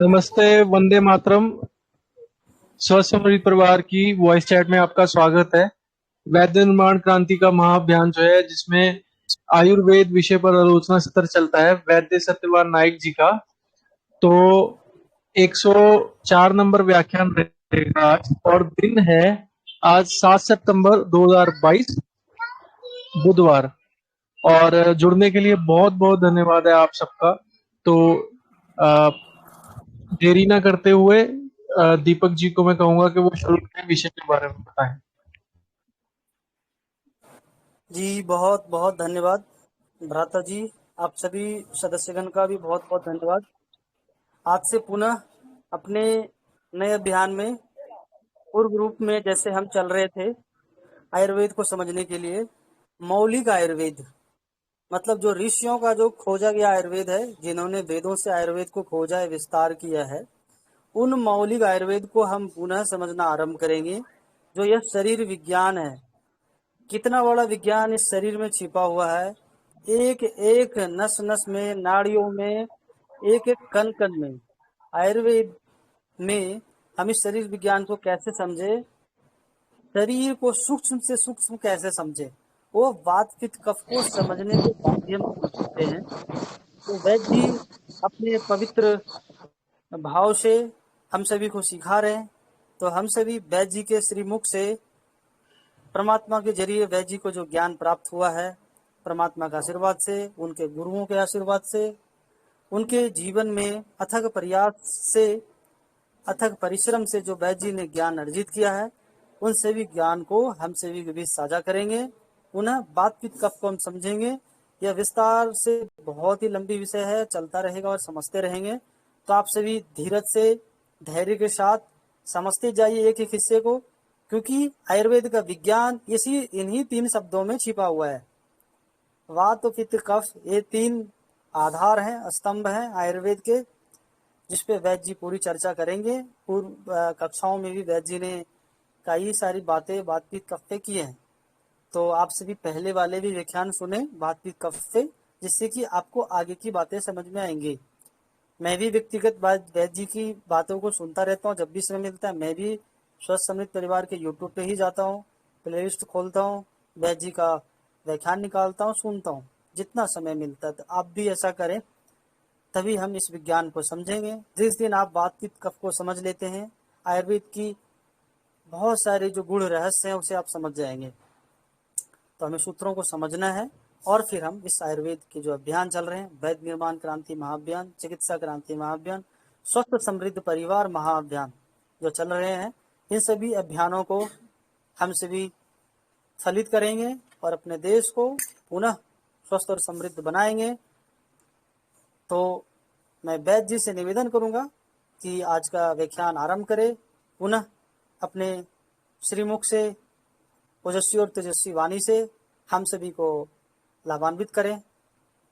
नमस्ते, वंदे मातरम। स्वस्थ समृद्ध परिवार की वॉइस चैट में आपका स्वागत है। वैद्य निर्माण क्रांति का महाअभियान जो है, जिसमें आयुर्वेद विषय पर आलोचना सत्र चलता है वैद्य सत्यवान नाइक जी का। तो 104 नंबर व्याख्यान रहेगा आज, और दिन है आज 7 सितंबर 2022, बुधवार। और जुड़ने के लिए बहुत बहुत धन्यवाद है आप सबका। तो अ, देरी ना करते हुए दीपक जी को मैं कहूंगा कि वो शुरू करें, विषय के बारे में बताएं। जी, बहुत बहुत धन्यवाद भ्राता जी। आप सभी सदस्यगण का भी बहुत बहुत धन्यवाद। आज से पुनः अपने नए अभियान में पूर्व रूप में जैसे हम चल रहे थे आयुर्वेद को समझने के लिए, मौलिक आयुर्वेद मतलब जो ऋषियों का जो खोजा गया आयुर्वेद है, जिन्होंने वेदों से आयुर्वेद को खोजा है, विस्तार किया है, उन मौलिक आयुर्वेद को हम पुनः समझना आरंभ करेंगे। जो यह शरीर विज्ञान है, कितना बड़ा विज्ञान इस शरीर में छिपा हुआ है। एक एक नस नस में, नाड़ियों में, एक एक कण कण में। आयुर्वेद में हम इस शरीर विज्ञान को कैसे समझे, शरीर को सूक्ष्म से सूक्ष्म कैसे समझे, वो वात पित्त कफ को समझने के बाद ही हम समझ सकते हैं। तो वैद्य जी अपने पवित्र भाव से हम सभी को सिखा रहे हैं। तो हम सभी वैद्य जी के श्रीमुख से, परमात्मा के जरिए वैद्य जी को जो ज्ञान प्राप्त हुआ है, परमात्मा के आशीर्वाद से, उनके गुरुओं के आशीर्वाद से, उनके जीवन में अथक प्रयास से, अथक परिश्रम से जो वैद्य जी ने ज्ञान अर्जित किया है, उन सभी ज्ञान को हम सभी के बीच साझा करेंगे। उन्हें बात पित कफ को हम समझेंगे। यह विस्तार से बहुत ही लंबी विषय है, चलता रहेगा और समझते रहेंगे। तो आप सभी धीरज से, धैर्य के साथ समझते जाइए एक एक हिस्से को, क्योंकि आयुर्वेद का विज्ञान इन्हीं तीन शब्दों में छिपा हुआ है। वात पित्त कफ, ये तीन आधार हैं, स्तंभ हैं आयुर्वेद के, जिस पे वैद्य जी पूरी चर्चा करेंगे। पूर्व कक्षाओं में भी वैद्य जी ने कई सारी बातें बात पित्त कफ पे की हैं। तो आप सभी पहले वाले भी व्याख्यान सुने बात पित्त कफ से, जिससे कि आपको आगे की बातें समझ में आएंगी। मैं भी व्यक्तिगत वैद्य जी की बातों को सुनता रहता हूँ। जब भी समय मिलता है मैं भी स्वस्थ समृद्ध परिवार के यूट्यूब पे ही जाता हूँ, प्ले लिस्ट खोलता हूँ, वैद्य जी का व्याख्यान निकालता हूँ, सुनता हूँ जितना समय मिलता है। तो आप भी ऐसा करें, तभी हम इस विज्ञान को समझेंगे। जिस दिन आप बातचीत कफ को समझ लेते हैं, आयुर्वेद की बहुत सारे जो गूढ़ रहस्य हैं उसे आप समझ जाएंगे। तो हमें सूत्रों को समझना है, और फिर हम इस आयुर्वेद के जो अभियान चल रहे हैं, वैद्य निर्माण क्रांति महाअभियान, चिकित्सा क्रांति महाअभियान, स्वस्थ समृद्ध परिवार महाअभियान जो चल रहे हैं, इन सभी अभियानों को हम सभी फलित करेंगे और अपने देश को पुनः स्वस्थ और समृद्ध बनाएंगे। तो मैं वैद्य जी से निवेदन करूंगा कि आज का व्याख्यान आरंभ करें, पुनः अपने श्रीमुख से, ओजस्वी और तेजस्वी वाणी से हम सभी को लाभान्वित करें।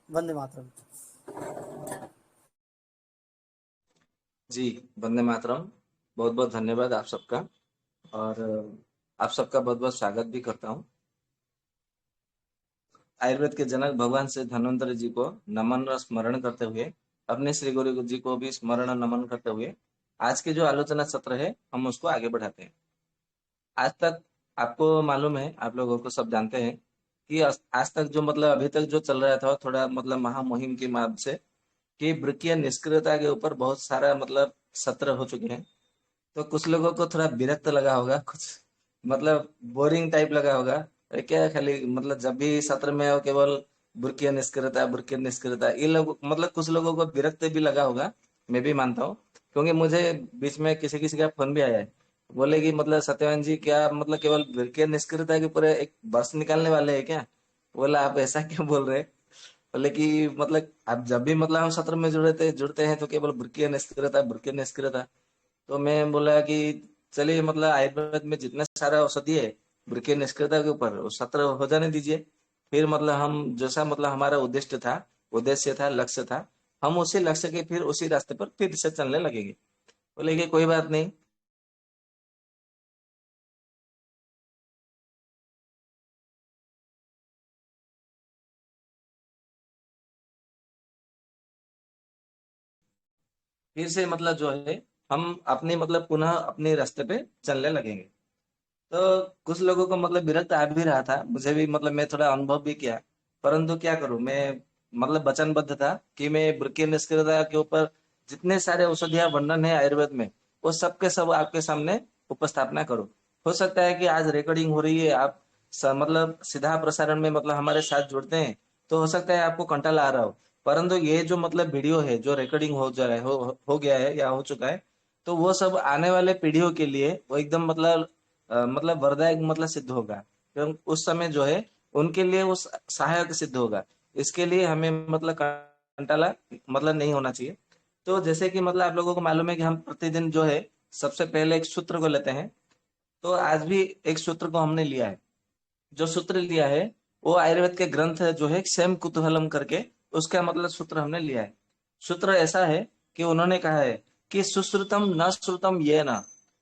वंदे मातरम। जी, वंदे मातरम। बहुत बहुत धन्यवाद आप सबका। और आप सबका बहुत बहुत स्वागत भी करता हूँ। आयुर्वेद के जनक भगवान श्री धन्वंतरि जी को नमन और स्मरण करते हुए, अपने श्री गुरु जी को भी स्मरण और नमन करते हुए, आज के जो आलोचना सत्र है हम उसको आगे बढ़ाते हैं। आज तक आपको मालूम है, आप लोगों को सब जानते हैं कि आज तक जो मतलब अभी तक जो चल रहा था, थोड़ा मतलब महामुहिम की माध्यम से, कि वृक्कीय निष्क्रियता के ऊपर बहुत सारा मतलब सत्र हो चुके हैं। तो कुछ लोगों को थोड़ा विरक्त लगा होगा, कुछ मतलब बोरिंग टाइप लगा होगा। अरे क्या खाली मतलब जब भी सत्र में हो केवल बुर्किया निष्क्रियता, ये लोग मतलब कुछ लोगों को विरक्त भी लगा होगा। मैं भी मानता हूँ, क्योंकि मुझे बीच में किसी किसी का फोन भी आया है। बोले कि मतलब सत्यवान जी, क्या मतलब केवल बुर्किया निष्क्रियता के ऊपर एक वर्ष निकालने वाले हैं क्या? बोला आप ऐसा क्यों बोल रहे हैं? बोले कि मतलब आप जब भी मतलब हम सत्र में जुड़ते हैं तो केवल बुर्किया निष्क्रियता। तो मैं बोला कि चलिए मतलब आयुर्वेद में जितने सारा औषधि है वृक्क निष्क्रियता के ऊपर, वो सत्र हो जाने दीजिए। फिर मतलब हम जैसा मतलब हमारा उद्देश्य था, लक्ष्य था, हम उसी लक्ष्य के फिर उसी रास्ते पर फिर से चलने लगेंगे। बोले कि कोई बात नहीं। फिर से मतलब जो है हम अपने मतलब पुनः अपने रास्ते पे चलने लगेंगे। तो कुछ लोगों को मतलब विरक्त आ भी रहा था, मुझे भी मतलब मैं थोड़ा अनुभव भी किया, परंतु क्या करूं मैं, मतलब वचनबद्ध था कि मैं वृक्कीय निष्क्रियता के ऊपर जितने सारे औषधियां वर्णन है आयुर्वेद में, वो सब के सब आपके सामने उपस्थापना करूं। हो सकता है कि आज रिकॉर्डिंग हो रही है, आप मतलब सीधा प्रसारण में मतलब हमारे साथ जुड़ते हैं, तो हो सकता है आपको कंटाला आ रहा हो, परंतु ये जो मतलब वीडियो है जो रिकॉर्डिंग हो जा रहा है, हो गया है या हो चुका है, तो वो सब आने वाले पीढ़ियों के लिए वो एकदम मतलब मतलब वरदायक मतलब सिद्ध होगा, क्योंकि उस समय जो है उनके लिए वो सहायक सिद्ध होगा। इसके लिए हमें मतलब कंटाला मतलब नहीं होना चाहिए। तो जैसे कि मतलब आप लोगों को मालूम है कि हम प्रतिदिन जो है सबसे पहले एक सूत्र को लेते हैं, तो आज भी एक सूत्र को हमने लिया है। जो सूत्र लिया है वो आयुर्वेद के ग्रंथ है जो है क्षम कुतूहलम करके, उसका मतलब सूत्र हमने लिया है। सूत्र ऐसा है कि उन्होंने कहा है कि सुश्रुतम न श्रुतम ये न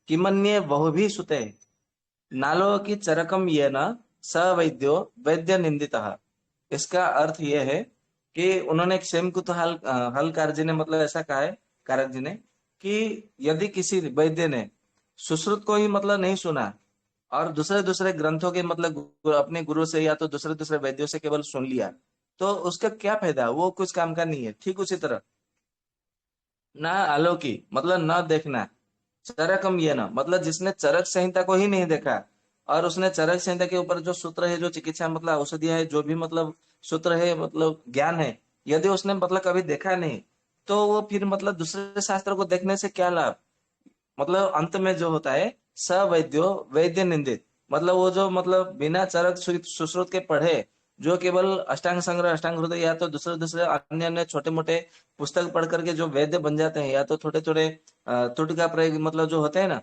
किमन्ये बहु भी सुते, नालो की चरकम ये न स वैद्यो वैद्य निंदितः। इसका अर्थ यह है कि उन्होंने क्षेम कुतूहल हलकार जी ने मतलब ऐसा कहा है, कारक जी ने, कि यदि किसी वैद्य ने सुश्रुत को ही मतलब नहीं सुना और दूसरे दूसरे ग्रंथों के मतलब अपने गुरु से या तो दूसरे दूसरे वैद्यों से केवल सुन लिया, तो उसका क्या फायदा, वो कुछ काम का नहीं है। ठीक उसी तरह ना आलोकी मतलब न देखना, चरकम ये ना मतलब जिसने चरक संहिता को ही नहीं देखा, और उसने चरक संहिता के ऊपर जो सूत्र है, जो चिकित्सा मतलब औषधियां है, जो भी मतलब सूत्र है मतलब ज्ञान है, यदि उसने मतलब कभी देखा नहीं, तो वो फिर मतलब दूसरे शास्त्र को देखने से क्या लाभ। मतलब अंत में जो होता है सवैद्यो वैद्य निंदित, मतलब वो जो मतलब बिना चरक सुश्रुत के पढ़े, जो केवल अष्टांग संग्रह अष्टांग हृदय या तो दूसरे दूसरे अन्य अन्य छोटे मोटे पुस्तक पढ़ करके जो वैद्य बन जाते हैं, या तो छोटे छोटे तुटका प्रयोग मतलब जो होते हैं ना,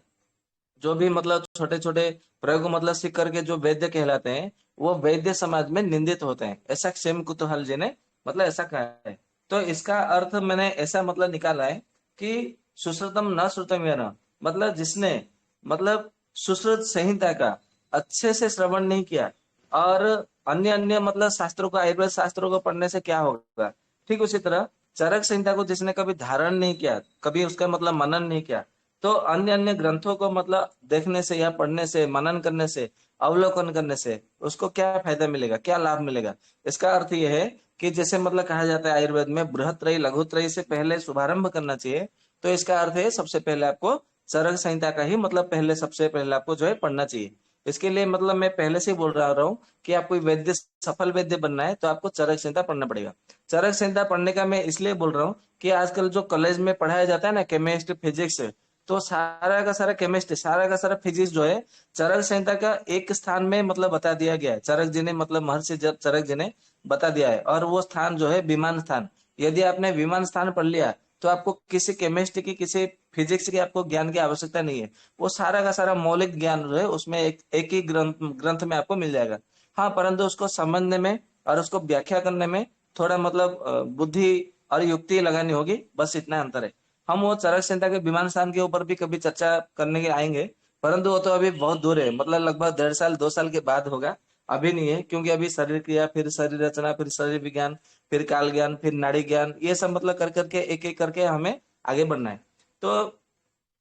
जो भी मतलब छोटे छोटे प्रयोग मतलब सीख करके जो वैद्य कहलाते हैं, वो वैद्य समाज में निंदित होते हैं, ऐसा क्षेम कुतूहल जी ने मतलब ऐसा कहा है। तो इसका अर्थ मैंने ऐसा मतलब निकाला है कि सुश्रुतम न श्रुतम या न, मतलब जिसने मतलब सुश्रुत संहिता का अच्छे से श्रवण नहीं किया, और अन्य अन्य मतलब शास्त्रों को, आयुर्वेद शास्त्रों को पढ़ने से क्या होगा, ठीक उसी तरह चरक संहिता को जिसने कभी धारण नहीं किया, कभी उसका मतलब मनन नहीं किया, तो अन्य अन्य ग्रंथों को मतलब देखने से या पढ़ने से, मनन करने से, अवलोकन करने से उसको क्या फायदा मिलेगा, क्या लाभ मिलेगा। इसका अर्थ यह है कि जैसे मतलब कहा जाता है आयुर्वेद में बृहत्रयी लघुत्रयी से पहले शुभारंभ करना चाहिए, तो इसका अर्थ है सबसे पहले आपको चरक संहिता का ही मतलब पहले सबसे पहले आपको जो है पढ़ना चाहिए। इसके लिए मतलब मैं पहले से ही बोल रहा हूँ कि आप कोई वैद्य सफल वैद्य बनना है तो आपको चरक संहिता पढ़ना पड़ेगा। चरक संहिता पढ़ने का मैं इसलिए बोल रहा हूँ कि आजकल जो कॉलेज में पढ़ाया जाता है ना, केमिस्ट्री फिजिक्स, तो सारा का सारा केमिस्ट्री, सारा का सारा फिजिक्स जो है चरक संहिता का एक स्थान में मतलब बता दिया गया है। चरक जी ने मतलब महर्षि चरक जी ने बता दिया है, और वो स्थान जो है विमान स्थान। यदि आपने विमान स्थान पढ़ लिया तो आपको किसी केमिस्ट्री की, किसी फिजिक्स की आपको ज्ञान की आवश्यकता नहीं है। वो सारा का सारा मौलिक ज्ञान जो है उसमें एक ही ग्रंथ में आपको मिल जाएगा। हाँ, परंतु उसको समझने में और उसको व्याख्या करने में थोड़ा मतलब बुद्धि और युक्ति लगानी होगी, बस इतना अंतर है। हम वो चरक संहिता के विमान स्थान के ऊपर भी कभी चर्चा करने के आएंगे, परंतु वो तो अभी बहुत दूर है, मतलब लगभग 1.5 साल 2 साल के बाद होगा, अभी नहीं है, क्योंकि अभी शरीर क्रिया, फिर शरीर रचना, फिर शरीर विज्ञान, फिर काल ज्ञान, फिर नाड़ी ज्ञान, ये सब मतलब कर करके एक एक करके हमें आगे बढ़ना है। तो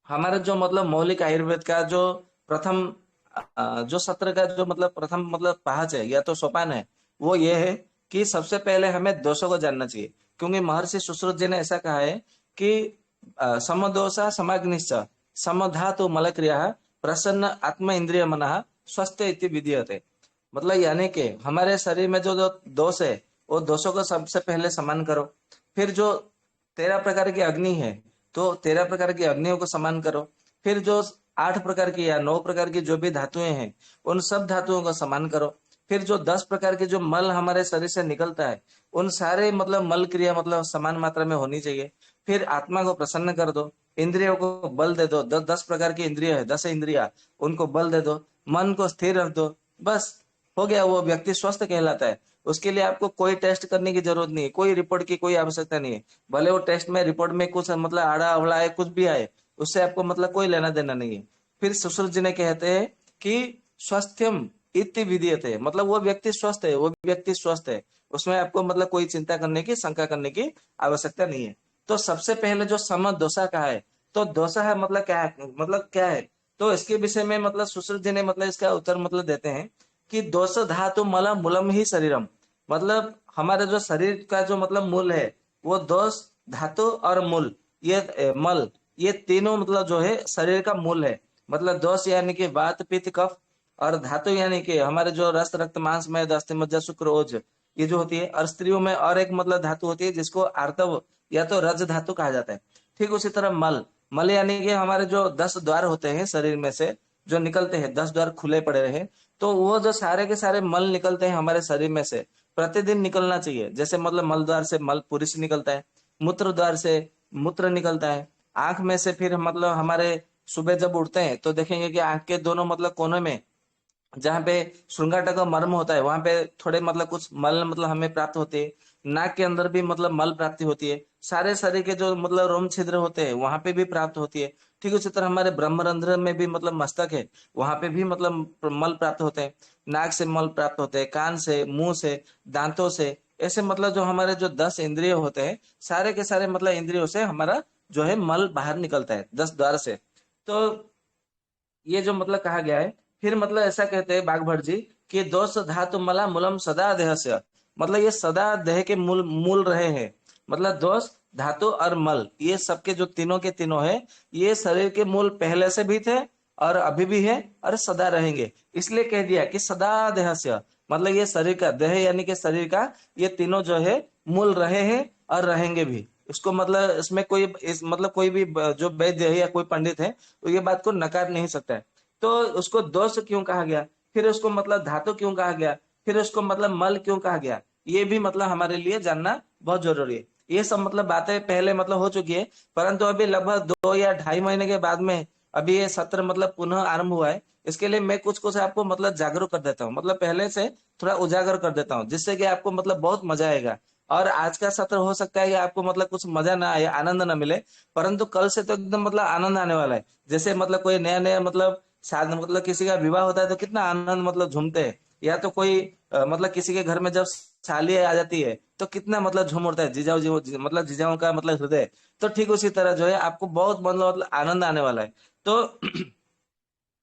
हमारा जो मतलब मौलिक आयुर्वेद का जो प्रथम जो सत्र का जो मतलब प्रथम मतलब पहाच है या तो सोपान है, वो ये है कि सबसे पहले हमें दोषों को जानना चाहिए। क्योंकि महर्षि सुश्रुत जी ने ऐसा कहा है कि समदोषा समाग्निश्च समधातु मलक्रिया प्रसन्न आत्म इंद्रिय मनः स्वस्थ इति विधीयते। मतलब यानी कि हमारे शरीर में जो जो दोष है, वो दोषों को सबसे पहले समान करो। फिर जो 13 प्रकार की अग्नि है, तो 13 प्रकार की अग्नियों को समान करो। फिर जो 8 प्रकार की या 9 प्रकार की जो भी धातुएं हैं, उन सब धातुओं को समान करो। फिर जो 10 प्रकार के जो मल हमारे शरीर से निकलता है, उन सारे मतलब मल क्रिया मतलब समान मात्रा में होनी चाहिए। फिर आत्मा को प्रसन्न कर दो, इंद्रियों को बल दे दो, 10 प्रकार की इंद्रिय है, 10 इंद्रिया, उनको बल दे दो, मन को स्थिर रख दो, बस हो गया, वो व्यक्ति स्वस्थ कहलाता है। उसके लिए आपको कोई टेस्ट करने की जरूरत नहीं है, कोई रिपोर्ट की कोई आवश्यकता नहीं है। भले वो टेस्ट में रिपोर्ट में कुछ मतलब आड़ा अवड़ा है, कुछ भी आए, उससे आपको मतलब कोई लेना देना नहीं है। फिर सुश्रुत जी ने कहते हैं कि स्वास्थ्यम इति विधीयते, मतलब वो व्यक्ति स्वस्थ है, वो व्यक्ति स्वस्थ है, उसमें आपको मतलब कोई चिंता करने की, शंका करने की आवश्यकता नहीं है। तो सबसे पहले जो सम दोषा का है, तो दोषा है मतलब क्या है, मतलब क्या है। तो इसके विषय में मतलब सुश्रुत जी ने मतलब इसका उत्तर मतलब देते हैं कि दोष धातु मल मूलम ही शरीरम। मतलब हमारे जो शरीर का जो मतलब मूल है वो दोष धातु और मूल, ये मल, ये तीनों मतलब जो है शरीर का मूल है। मतलब दोष यानी कि वात पित्त कफ, और धातु यानी कि हमारे जो रस रक्त मांस में अस्थि मज्जा शुक्र ओज, ये जो होती है। और स्त्रियों में और एक मतलब धातु होती है जिसको आर्तव या तो रज धातु कहा जाता है। ठीक उसी तरह मल, मल यानी कि हमारे जो 10 द्वार होते हैं शरीर में से जो निकलते हैं, 10 द्वार खुले पड़े रहे, तो वो जो सारे के सारे मल निकलते हैं हमारे शरीर में से, प्रतिदिन निकलना चाहिए। जैसे मतलब मल द्वार से मल पुरुष निकलता है, मूत्र द्वार से मूत्र निकलता है, आंख में से फिर मतलब हमारे सुबह जब उठते हैं तो देखेंगे कि आंख के दोनों मतलब कोनों में जहाँ पे श्रृंगाटा का मर्म होता है वहां पे थोड़े मतलब कुछ मल मतलब हमें प्राप्त होते हैं। नाक के अंदर भी मतलब मल प्राप्ति होती है। सारे शरीर के जो मतलब रोम छिद्र होते हैं वहां पे भी प्राप्त होती है। ठीक उसी तरह हमारे ब्रह्मरंध्र में भी मतलब मस्तक है, वहां पे भी मतलब मल प्राप्त होते हैं। नाक से मल प्राप्त होते हैं, कान से, मुंह से, दांतों से, ऐसे मतलब जो हमारे जो 10 इंद्रिय होते हैं, सारे के सारे मतलब इंद्रियों से हमारा जो है मल बाहर निकलता है 10 द्वार से। तो ये जो मतलब कहा गया है, फिर मतलब ऐसा कहते हैं बागभट जी कि दोष धातु मला मूलम सदा देह से, मतलब ये सदा देह के मूल मूल रहे हैं। मतलब दोष धातु और मल ये सबके जो तीनों के तीनों है, ये शरीर के मूल पहले से भी थे और अभी भी है और सदा रहेंगे। इसलिए कह दिया कि सदा देह से, मतलब ये शरीर का देह यानी कि शरीर का ये तीनों जो है मूल रहे हैं और रहेंगे भी। इसको मतलब इसमें कोई इस मतलब कोई भी जो वैद्य है या कोई पंडित है तो ये बात को नकार नहीं सकता है। तो उसको दोष क्यों कहा गया, फिर उसको मतलब धातु क्यों कहा गया, फिर उसको मतलब मल क्यों कहा गया, ये भी मतलब हमारे लिए जानना बहुत जरूरी है। ये सब मतलब बातें पहले मतलब हो चुकी है, परंतु अभी लगभग 2 या ढाई महीने के बाद में अभी ये सत्र मतलब पुनः आरंभ हुआ है। इसके लिए मैं कुछ कुछ आपको मतलब जागरूक कर देता हूँ, मतलब पहले से थोड़ा उजागर कर देता हूँ, जिससे कि आपको मतलब बहुत मजा आएगा। और आज का सत्र हो सकता है कि आपको मतलब कुछ मजा ना आए, आनंद ना मिले, परंतु कल से तो एकदम मतलब आनंद आने वाला है। जैसे मतलब कोई नया नया मतलब शादी मतलब किसी का विवाह होता है तो कितना आनंद मतलब झूमते हैं, या तो कोई मतलब किसी के घर में जब साली आ जाती है तो कितना मतलब झूम उठता है जीजाऊ मतलब जीजाओं का मतलब हृदय। तो ठीक उसी तरह जो है आपको बहुत मतलब आनंद आने वाला है। तो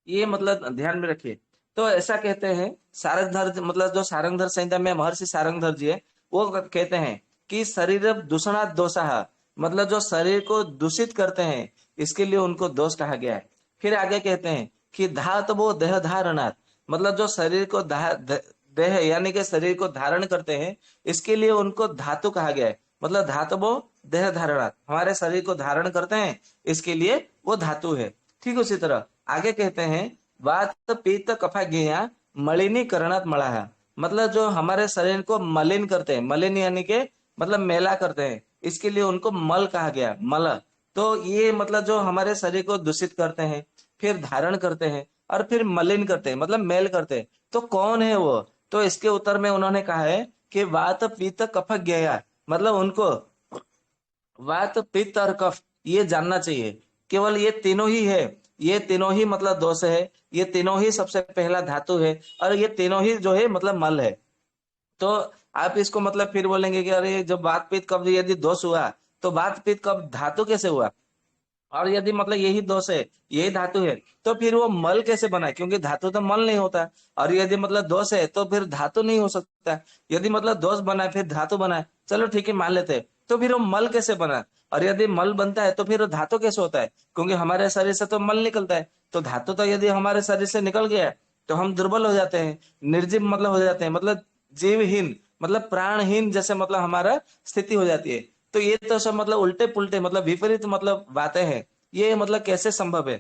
ये मतलब ध्यान में रखिए। तो ऐसा कहते हैं सारंगधर, मतलब जो सारंगधर संहिता में महर्षि सारंगधर जी है, वो कहते हैं कि शरीर दूषणा दोषा, मतलब जो शरीर को दूषित करते हैं इसके लिए उनको दोष कहा गया है। फिर आगे कहते हैं कि धात वो देह धारणात्, मतलब जो शरीर को देह यानी कि शरीर को धारण करते हैं इसके लिए उनको धातु कहा गया है। मतलब धातु वो देह धारणात्, हमारे शरीर को धारण करते हैं इसके लिए वो धातु है। ठीक उसी तरह आगे कहते हैं वात पित्त कफा ज्ञेया मलिनीकरणात् मलाह, मतलब जो हमारे शरीर को मलिन करते हैं, मलिन यानी के मतलब मैला करते हैं, इसके लिए उनको मल कहा गया, मल। तो ये मतलब जो हमारे शरीर को दूषित करते हैं, फिर धारण करते हैं और फिर मलिन करते हैं मतलब मैल करते हैं, तो कौन है वो। तो इसके उत्तर में उन्होंने कहा है कि वात पित्त कफ ज्ञेया, मतलब उनको वात पित्त और कफ ये जानना चाहिए। केवल ये तीनों ही है, ये तीनों ही मतलब दोष है, ये तीनों ही सबसे पहला धातु है, और ये तीनों ही जो है मतलब मल है। तो आप इसको मतलब फिर बोलेंगे कि अरे जब वात पित्त कफ यदि दोष हुआ तो वात पित्त कफ धातु कैसे हुआ, और यदि मतलब यही दोष है, यही धातु है, तो फिर वो मल कैसे बना, क्योंकि धातु तो मल नहीं होता। और यदि मतलब दोष है तो फिर धातु नहीं हो सकता। यदि मतलब दोष बना है फिर धातु बना है, चलो ठीक है मान लेते हैं, तो फिर वो मल कैसे बना। और यदि मल बनता है तो फिर वो धातु कैसे होता है, क्योंकि हमारे शरीर से तो मल निकलता है। तो धातु तो यदि हमारे शरीर से निकल गया तो हम दुर्बल हो जाते हैं, निर्जीव मतलब हो जाते हैं, मतलब जीवहीन मतलब प्राणहीन जैसे मतलब हमारा स्थिति हो जाती है। तो ये तो सब मतलब उल्टे पुल्टे मतलब विपरीत मतलब बातें हैं, ये मतलब कैसे संभव है।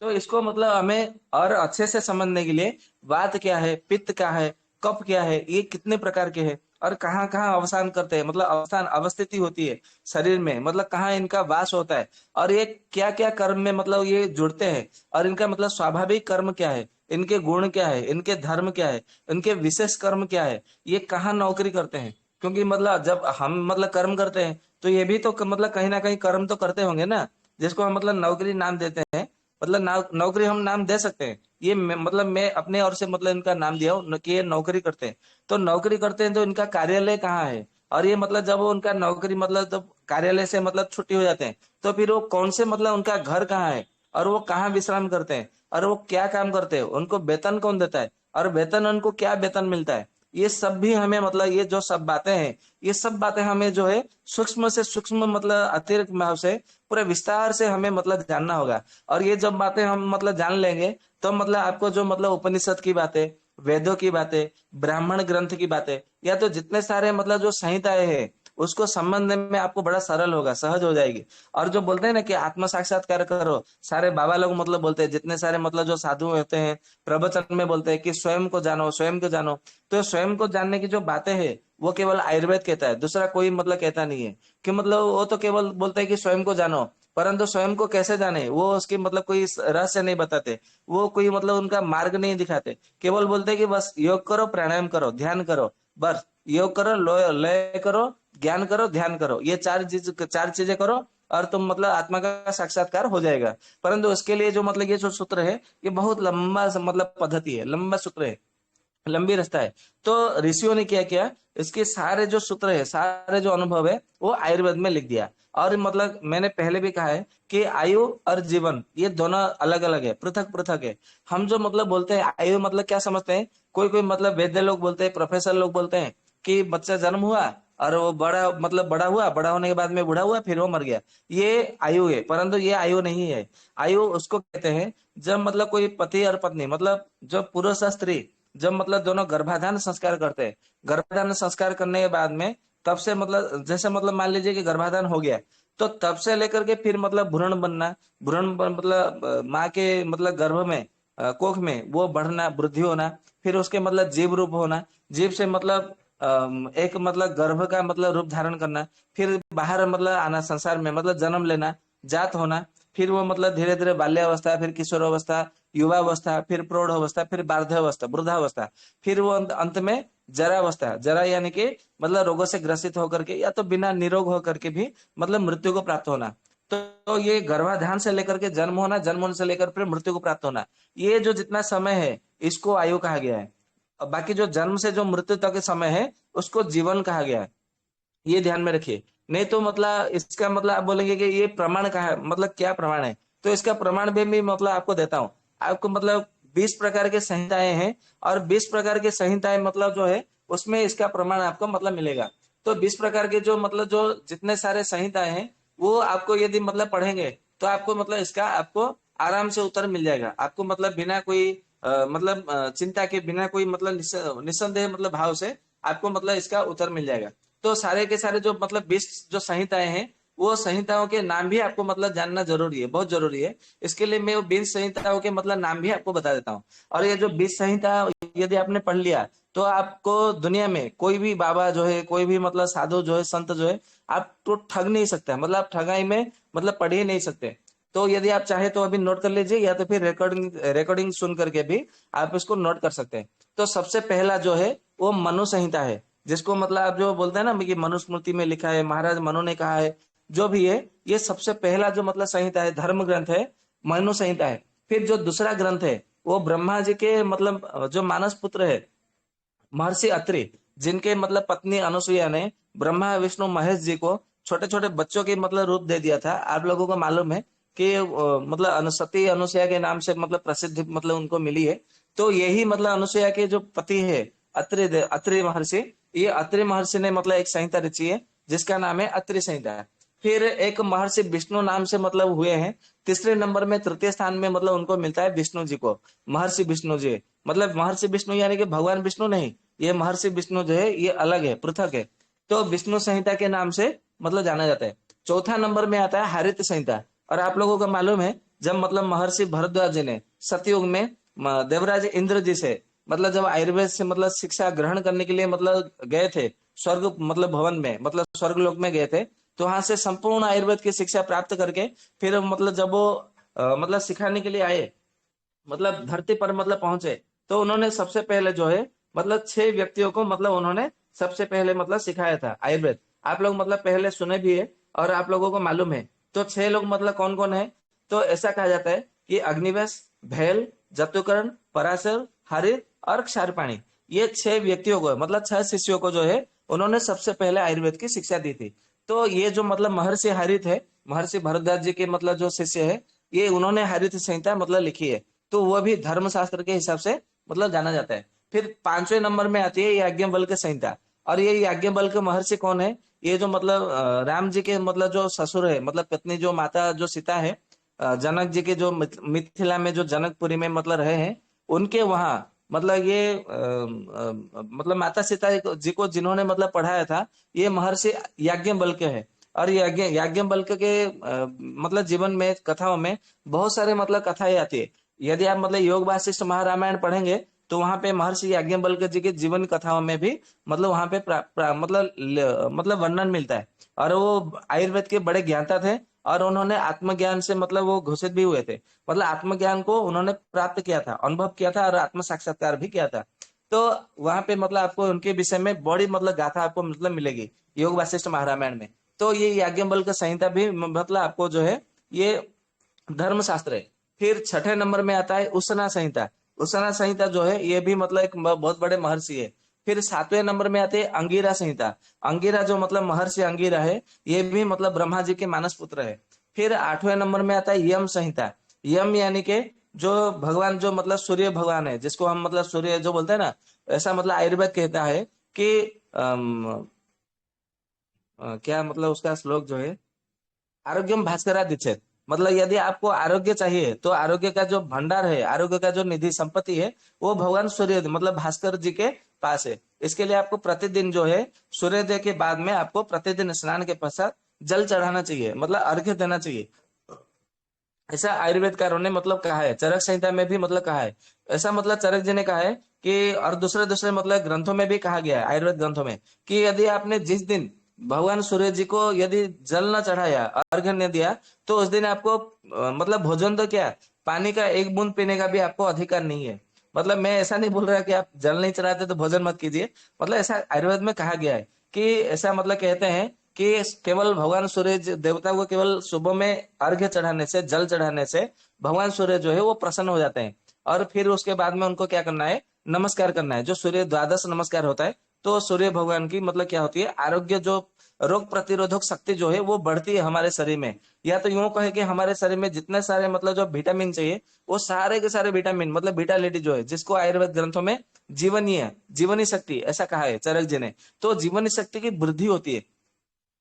तो इसको मतलब हमें और अच्छे से समझने के लिए वात क्या है, पित्त क्या है, कफ क्या है, ये कितने प्रकार के हैं और कहाँ कहाँ अवसान करते हैं, मतलब अवस्थान अवस्थिति होती है शरीर में, मतलब कहाँ इनका वास होता है, और ये क्या क्या कर्म में मतलब ये जुड़ते हैं, और इनका मतलब स्वाभाविक कर्म क्या है, इनके गुण क्या है, इनके धर्म क्या है, इनके विशेष कर्म क्या है, ये कहाँ नौकरी करते हैं। क्योंकि मतलब जब हम मतलब कर्म करते हैं तो ये भी तो मतलब कहीं ना कहीं कर्म तो करते होंगे ना, जिसको हम मतलब नौकरी नाम देते हैं। मतलब नौकरी हम नाम दे सकते हैं, ये मतलब मैं अपने ओर से मतलब इनका नाम दिया हूं कि ये नौकरी करते हैं। तो नौकरी करते हैं तो इनका कार्यालय कहाँ है, और ये मतलब जब वो उनका नौकरी मतलब जब कार्यालय से मतलब छुट्टी हो जाते हैं, तो फिर वो कौन से मतलब उनका घर कहाँ है और वो कहाँ विश्राम करते हैं और वो क्या काम करते हैं, उनको वेतन कौन देता है और वेतन उनको क्या वेतन मिलता है, ये सब भी हमें मतलब ये जो सब बातें हैं, ये सब बातें हमें जो है सूक्ष्म से सूक्ष्म मतलब अतिरिक्त भाव से पूरे विस्तार से हमें मतलब जानना होगा। और ये जब बातें हम मतलब जान लेंगे, तो मतलब आपको जो मतलब उपनिषद की बातें, वेदों की बातें, ब्राह्मण ग्रंथ की बातें, या तो जितने सारे मतलब जो संहिताएं हैं, उसको समझने में आपको बड़ा सरल होगा, सहज हो जाएगी। और जो बोलते हैं ना कि आत्म साक्षात्कार करो, सारे बाबा लोग मतलब बोलते हैं, जितने सारे मतलब जो साधु होते हैं प्रवचन में बोलते हैं कि स्वयं को जानो, स्वयं को जानो। तो स्वयं को जानने की जो बातें हैं, वो केवल आयुर्वेद कहता है, दूसरा कोई मतलब कहता नहीं है। कि मतलब वो तो केवल बोलते हैं कि स्वयं को जानो, परंतु स्वयं को कैसे जाने वो उसकी मतलब कोई रहस्य नहीं बताते, वो कोई मतलब उनका मार्ग नहीं दिखाते। केवल बोलते हैं कि बस योग करो, प्राणायाम करो, ध्यान करो, बस योग करो, लय करो, ज्ञान करो, ध्यान करो, ये चार चीजें करो और तुम मतलब आत्मा का साक्षात्कार हो जाएगा। परंतु उसके लिए जो मतलब ये जो सूत्र है, ये बहुत लंबा मतलब पद्धति है, लंबा सूत्र है, लंबी रास्ता है। तो ऋषियों ने क्या किया, इसके सारे जो सूत्र है, सारे जो अनुभव है, वो आयुर्वेद में लिख दिया। और मतलब मैंने पहले भी कहा है कि आयु और जीवन ये दोनों अलग अलग है, पृथक पृथक है। हम जो मतलब बोलते हैं आयु मतलब क्या समझते हैं, कोई कोई मतलब वैद्य लोग बोलते हैं, प्रोफेसर लोग बोलते हैं कि बच्चा जन्म हुआ और वो बड़ा मतलब बड़ा हुआ, बड़ा होने के बाद में बूढ़ा हुआ, फिर वो मर गया, ये आयु है। परंतु ये आयु नहीं है। आयु उसको कहते हैं जब मतलब कोई पति और पत्नी मतलब जो पुरुष और स्त्री जब मतलब दोनों गर्भाधान संस्कार करते हैं, गर्भाधान संस्कार करने के बाद में तब से मतलब जैसे मतलब मान लीजिए कि गर्भाधान हो गया, तो तब से लेकर के फिर मतलब भ्रूण बनना, मतलब माँ के मतलब गर्भ में, कोख में वो बढ़ना, वृद्धि होना, फिर उसके मतलब जीव रूप होना, जीव से मतलब एक मतलब गर्भ का मतलब रूप धारण करना, फिर बाहर मतलब आना संसार में मतलब जन्म लेना, जात होना, फिर वो मतलब धीरे धीरे बाल्यावस्था, फिर किशोरावस्था, युवावस्था, फिर प्रौढ़ अवस्था, फिर वार्धावस्था, वृद्धावस्था, फिर वो अंत में जरावस्था, जरा यानी कि मतलब रोगों से ग्रसित होकर के या तो बिना निरोग होकर के भी मतलब मृत्यु को प्राप्त होना। तो ये गर्भाधान से लेकर के जन्म होना, जन्म होने से लेकर फिर मृत्यु को प्राप्त होना, ये जो जितना समय है इसको आयु कहा गया है। और बाकी जो जन्म से जो मृत्यु तक के समय है उसको जीवन कहा गया है। ये ध्यान में रखिए। नहीं तो मतलब इसका मतलब आप बोलेंगे कि ये प्रमाण का है, मतलब क्या प्रमाण है, तो इसका प्रमाण भी मतलब आपको देता हूँ। आपको मतलब 20 प्रकार के संहिताएं हैं, और 20 प्रकार के संहिताएं मतलब जो है उसमें इसका प्रमाण आपको मतलब मिलेगा। तो 20 प्रकार के जो मतलब जो जितने सारे संहिताएं हैं, वो आपको यदि मतलब पढ़ेंगे तो आपको मतलब इसका आपको आराम से उत्तर मिल जाएगा। आपको मतलब बिना कोई मतलब चिंता के, बिना कोई मतलब निस्संदेह मतलब भाव से आपको मतलब इसका उत्तर मिल जाएगा। तो सारे के सारे जो मतलब 20 जो संहिताएं हैं, वो संहिताओं के नाम भी आपको मतलब जानना जरूरी है, बहुत जरूरी है। इसके लिए मैं वो 20 संहिताओं के मतलब नाम भी आपको बता देता हूँ। और ये जो 20 संहिता यदि आपने पढ़ लिया, तो आपको दुनिया में कोई भी बाबा जो है, कोई भी मतलब साधु जो है, संत जो है, आप तो ठग नहीं सकता, मतलब आप ठगाई में मतलब पढ़ ही नहीं सकते। तो यदि आप चाहे तो अभी नोट कर लीजिए, या तो फिर रिकॉर्डिंग रिकॉर्डिंग सुन करके भी आप इसको नोट कर सकते हैं। तो सबसे पहला जो है वो मनु संहिता है, जिसको मतलब आप जो बोलते हैं ना कि मनुस्मृति में लिखा है, महाराज मनु ने कहा है, जो भी है, ये सबसे पहला जो मतलब संहिता है, धर्म ग्रंथ है, मनु संहिता है। फिर जो दूसरा ग्रंथ है वो ब्रह्मा जी के मतलब जो मानस पुत्र है, महर्षि अत्रि, जिनके मतलब पत्नी अनुसुईया ने ब्रह्मा विष्णु महेश जी को छोटे छोटे बच्चों के मतलब रूप दे दिया था। आप लोगों को मालूम है कि मतलब सती अनुसुईया के नाम से मतलब प्रसिद्धि मतलब उनको मिली है। तो यही मतलब अनुसुईया के जो पति है अत्रि महर्षि, ये अत्रि महर्षि ने मतलब एक संहिता रची है जिसका नाम है अत्रि संहिता। फिर एक महर्षि विष्णु नाम से मतलब हुए हैं, तीसरे नंबर में, तृतीय स्थान में मतलब उनको मिलता है विष्णु जी को, महर्षि विष्णु जी। मतलब महर्षि विष्णु यानी कि भगवान विष्णु नहीं, ये महर्षि विष्णु जो है ये अलग है, पृथक है। तो विष्णु संहिता के नाम से मतलब जाना जाता है। चौथा नंबर में आता है हरित संहिता। और आप लोगों को मालूम है, जब मतलब महर्षि भरद्वाज जी ने सतयुग में देवराज इंद्र जी से मतलब जब आयुर्वेद से मतलब शिक्षा ग्रहण करने के लिए मतलब गए थे स्वर्ग मतलब भवन में, मतलब स्वर्ग लोक में गए थे, तो वहां से संपूर्ण आयुर्वेद की शिक्षा प्राप्त करके फिर मतलब जब वो मतलब सिखाने के लिए आए, मतलब धरती पर मतलब पहुंचे, तो उन्होंने सबसे पहले जो है मतलब 6 व्यक्तियों को मतलब उन्होंने सबसे पहले मतलब सिखाया था आयुर्वेद। आप लोग मतलब पहले सुने भी है और आप लोगों को मालूम है। तो 6 लोग मतलब कौन कौन है, तो ऐसा कहा जाता है कि अग्निवेश, भैल, जतुकर्ण, पराशर, हरित और क्षारपाणी, ये 6 व्यक्तियों को मतलब 6 शिष्यों को जो है उन्होंने सबसे पहले आयुर्वेद की शिक्षा दी थी। तो ये जो मतलब महर्षि हरित है, महर्षि भरद्वाज जी के मतलब जो शिष्य है, ये उन्होंने हरित संहिता मतलब लिखी है। तो वह भी धर्मशास्त्र के हिसाब से मतलब जाना जाता है। फिर 5वें नंबर में आती है याज्ञवल्क्य संहिता। और ये याज्ञवल्क्य महर्षि कौन है? ये जो मतलब राम जी के मतलब जो ससुर है, मतलब पत्नी जो माता जो सीता है, जनक जी के जो मिथिला में जो जनकपुरी में मतलब रहे हैं, उनके वहां मतलब ये मतलब माता सीता जी को जिन्होंने मतलब पढ़ाया था, ये महर्षि याज्ञवल्क्य है। और याज्ञवल्क्य के मतलब जीवन में कथाओं में बहुत सारे मतलब कथाएं आती है। यदि आप मतलब योग वासिष्ठ महारामायण पढ़ेंगे तो वहां पे महर्षि याज्ञवल्क्य जी के जीवन कथाओं में भी मतलब वहां पे मतलब वर्णन मिलता है। और वो आयुर्वेद के बड़े ज्ञाता थे, और उन्होंने आत्मज्ञान से मतलब वो घोषित भी हुए थे। मतलब आत्मज्ञान को उन्होंने प्राप्त किया था, अनुभव किया था, और आत्म साक्षात्कार भी किया था। तो वहां पे मतलब आपको उनके विषय में बड़ी मतलब गाथा आपको मतलब मिलेगी योग वासिष्ठ महारामायण में। तो ये याज्ञवल्क्य संहिता भी मतलब आपको जो है ये धर्मशास्त्र है। फिर 6ठे नंबर में आता है उशना संहिता। उशना संहिता जो है ये भी मतलब एक बहुत बड़े महर्षि है। फिर 7वें नंबर में आते हैं अंगिरा संहिता। अंगिरा जो मतलब महर्षि अंगिरा है, ये भी मतलब ब्रह्मा जी के मानस पुत्र है। फिर 8वें नंबर में आता है यम संहिता। यम यानी के जो भगवान जो मतलब सूर्य भगवान है, जिसको हम मतलब सूर्य जो बोलते हैं ना, ऐसा मतलब आयुर्वेद कहता है कि क्या मतलब उसका श्लोक जो है, आरोग्यम भास्करा दिच्छेद। मतलब यदि आपको आरोग्य चाहिए तो आरोग्य का जो भंडार है, आरोग्य का जो निधि संपत्ति है, वो भगवान सूर्य मतलब भास्कर जी के पास है। इसके लिए आपको प्रतिदिन जो है सूर्योदय के बाद में आपको प्रतिदिन स्नान के पश्चात जल चढ़ाना चाहिए, मतलब अर्घ्य देना चाहिए। ऐसा आयुर्वेदकारों ने मतलब कहा है, चरक संहिता में भी मतलब कहा है। ऐसा मतलब चरक जी ने कहा है कि, और दूसरे दूसरे मतलब ग्रंथों में भी कहा गया है, आयुर्वेद ग्रंथों में, कि यदि आपने जिस दिन भगवान सूर्य जी को यदि जल न चढ़ाया, अर्घ्य न दिया, तो उस दिन आपको मतलब भोजन तो क्या, पानी का एक बूंद पीने का भी आपको अधिकार नहीं है। मतलब मैं ऐसा नहीं बोल रहा कि आप जल नहीं चढ़ाते तो भोजन मत कीजिए, मतलब ऐसा आयुर्वेद में कहा गया है कि ऐसा मतलब कहते हैं कि केवल भगवान सूर्य देवता को केवल सुबह में अर्घ्य चढ़ाने से, जल चढ़ाने से भगवान सूर्य जो है वो प्रसन्न हो जाते हैं। और फिर उसके बाद में उनको क्या करना है, नमस्कार करना है, जो सूर्य द्वादश नमस्कार होता है। तो सूर्य भगवान की मतलब क्या होती है, आरोग्य जो रोग प्रतिरोधक शक्ति जो है वो बढ़ती है हमारे शरीर में। या तो यूं कहे कि हमारे शरीर में जितने सारे मतलब जो विटामिन चाहिए, वो सारे के सारे विटामिन मतलब विटालिटी जो है, जिसको आयुर्वेद ग्रंथों में जीवनीय जीवनी शक्ति ऐसा कहा है चरक जी ने, तो जीवनी शक्ति की वृद्धि होती है।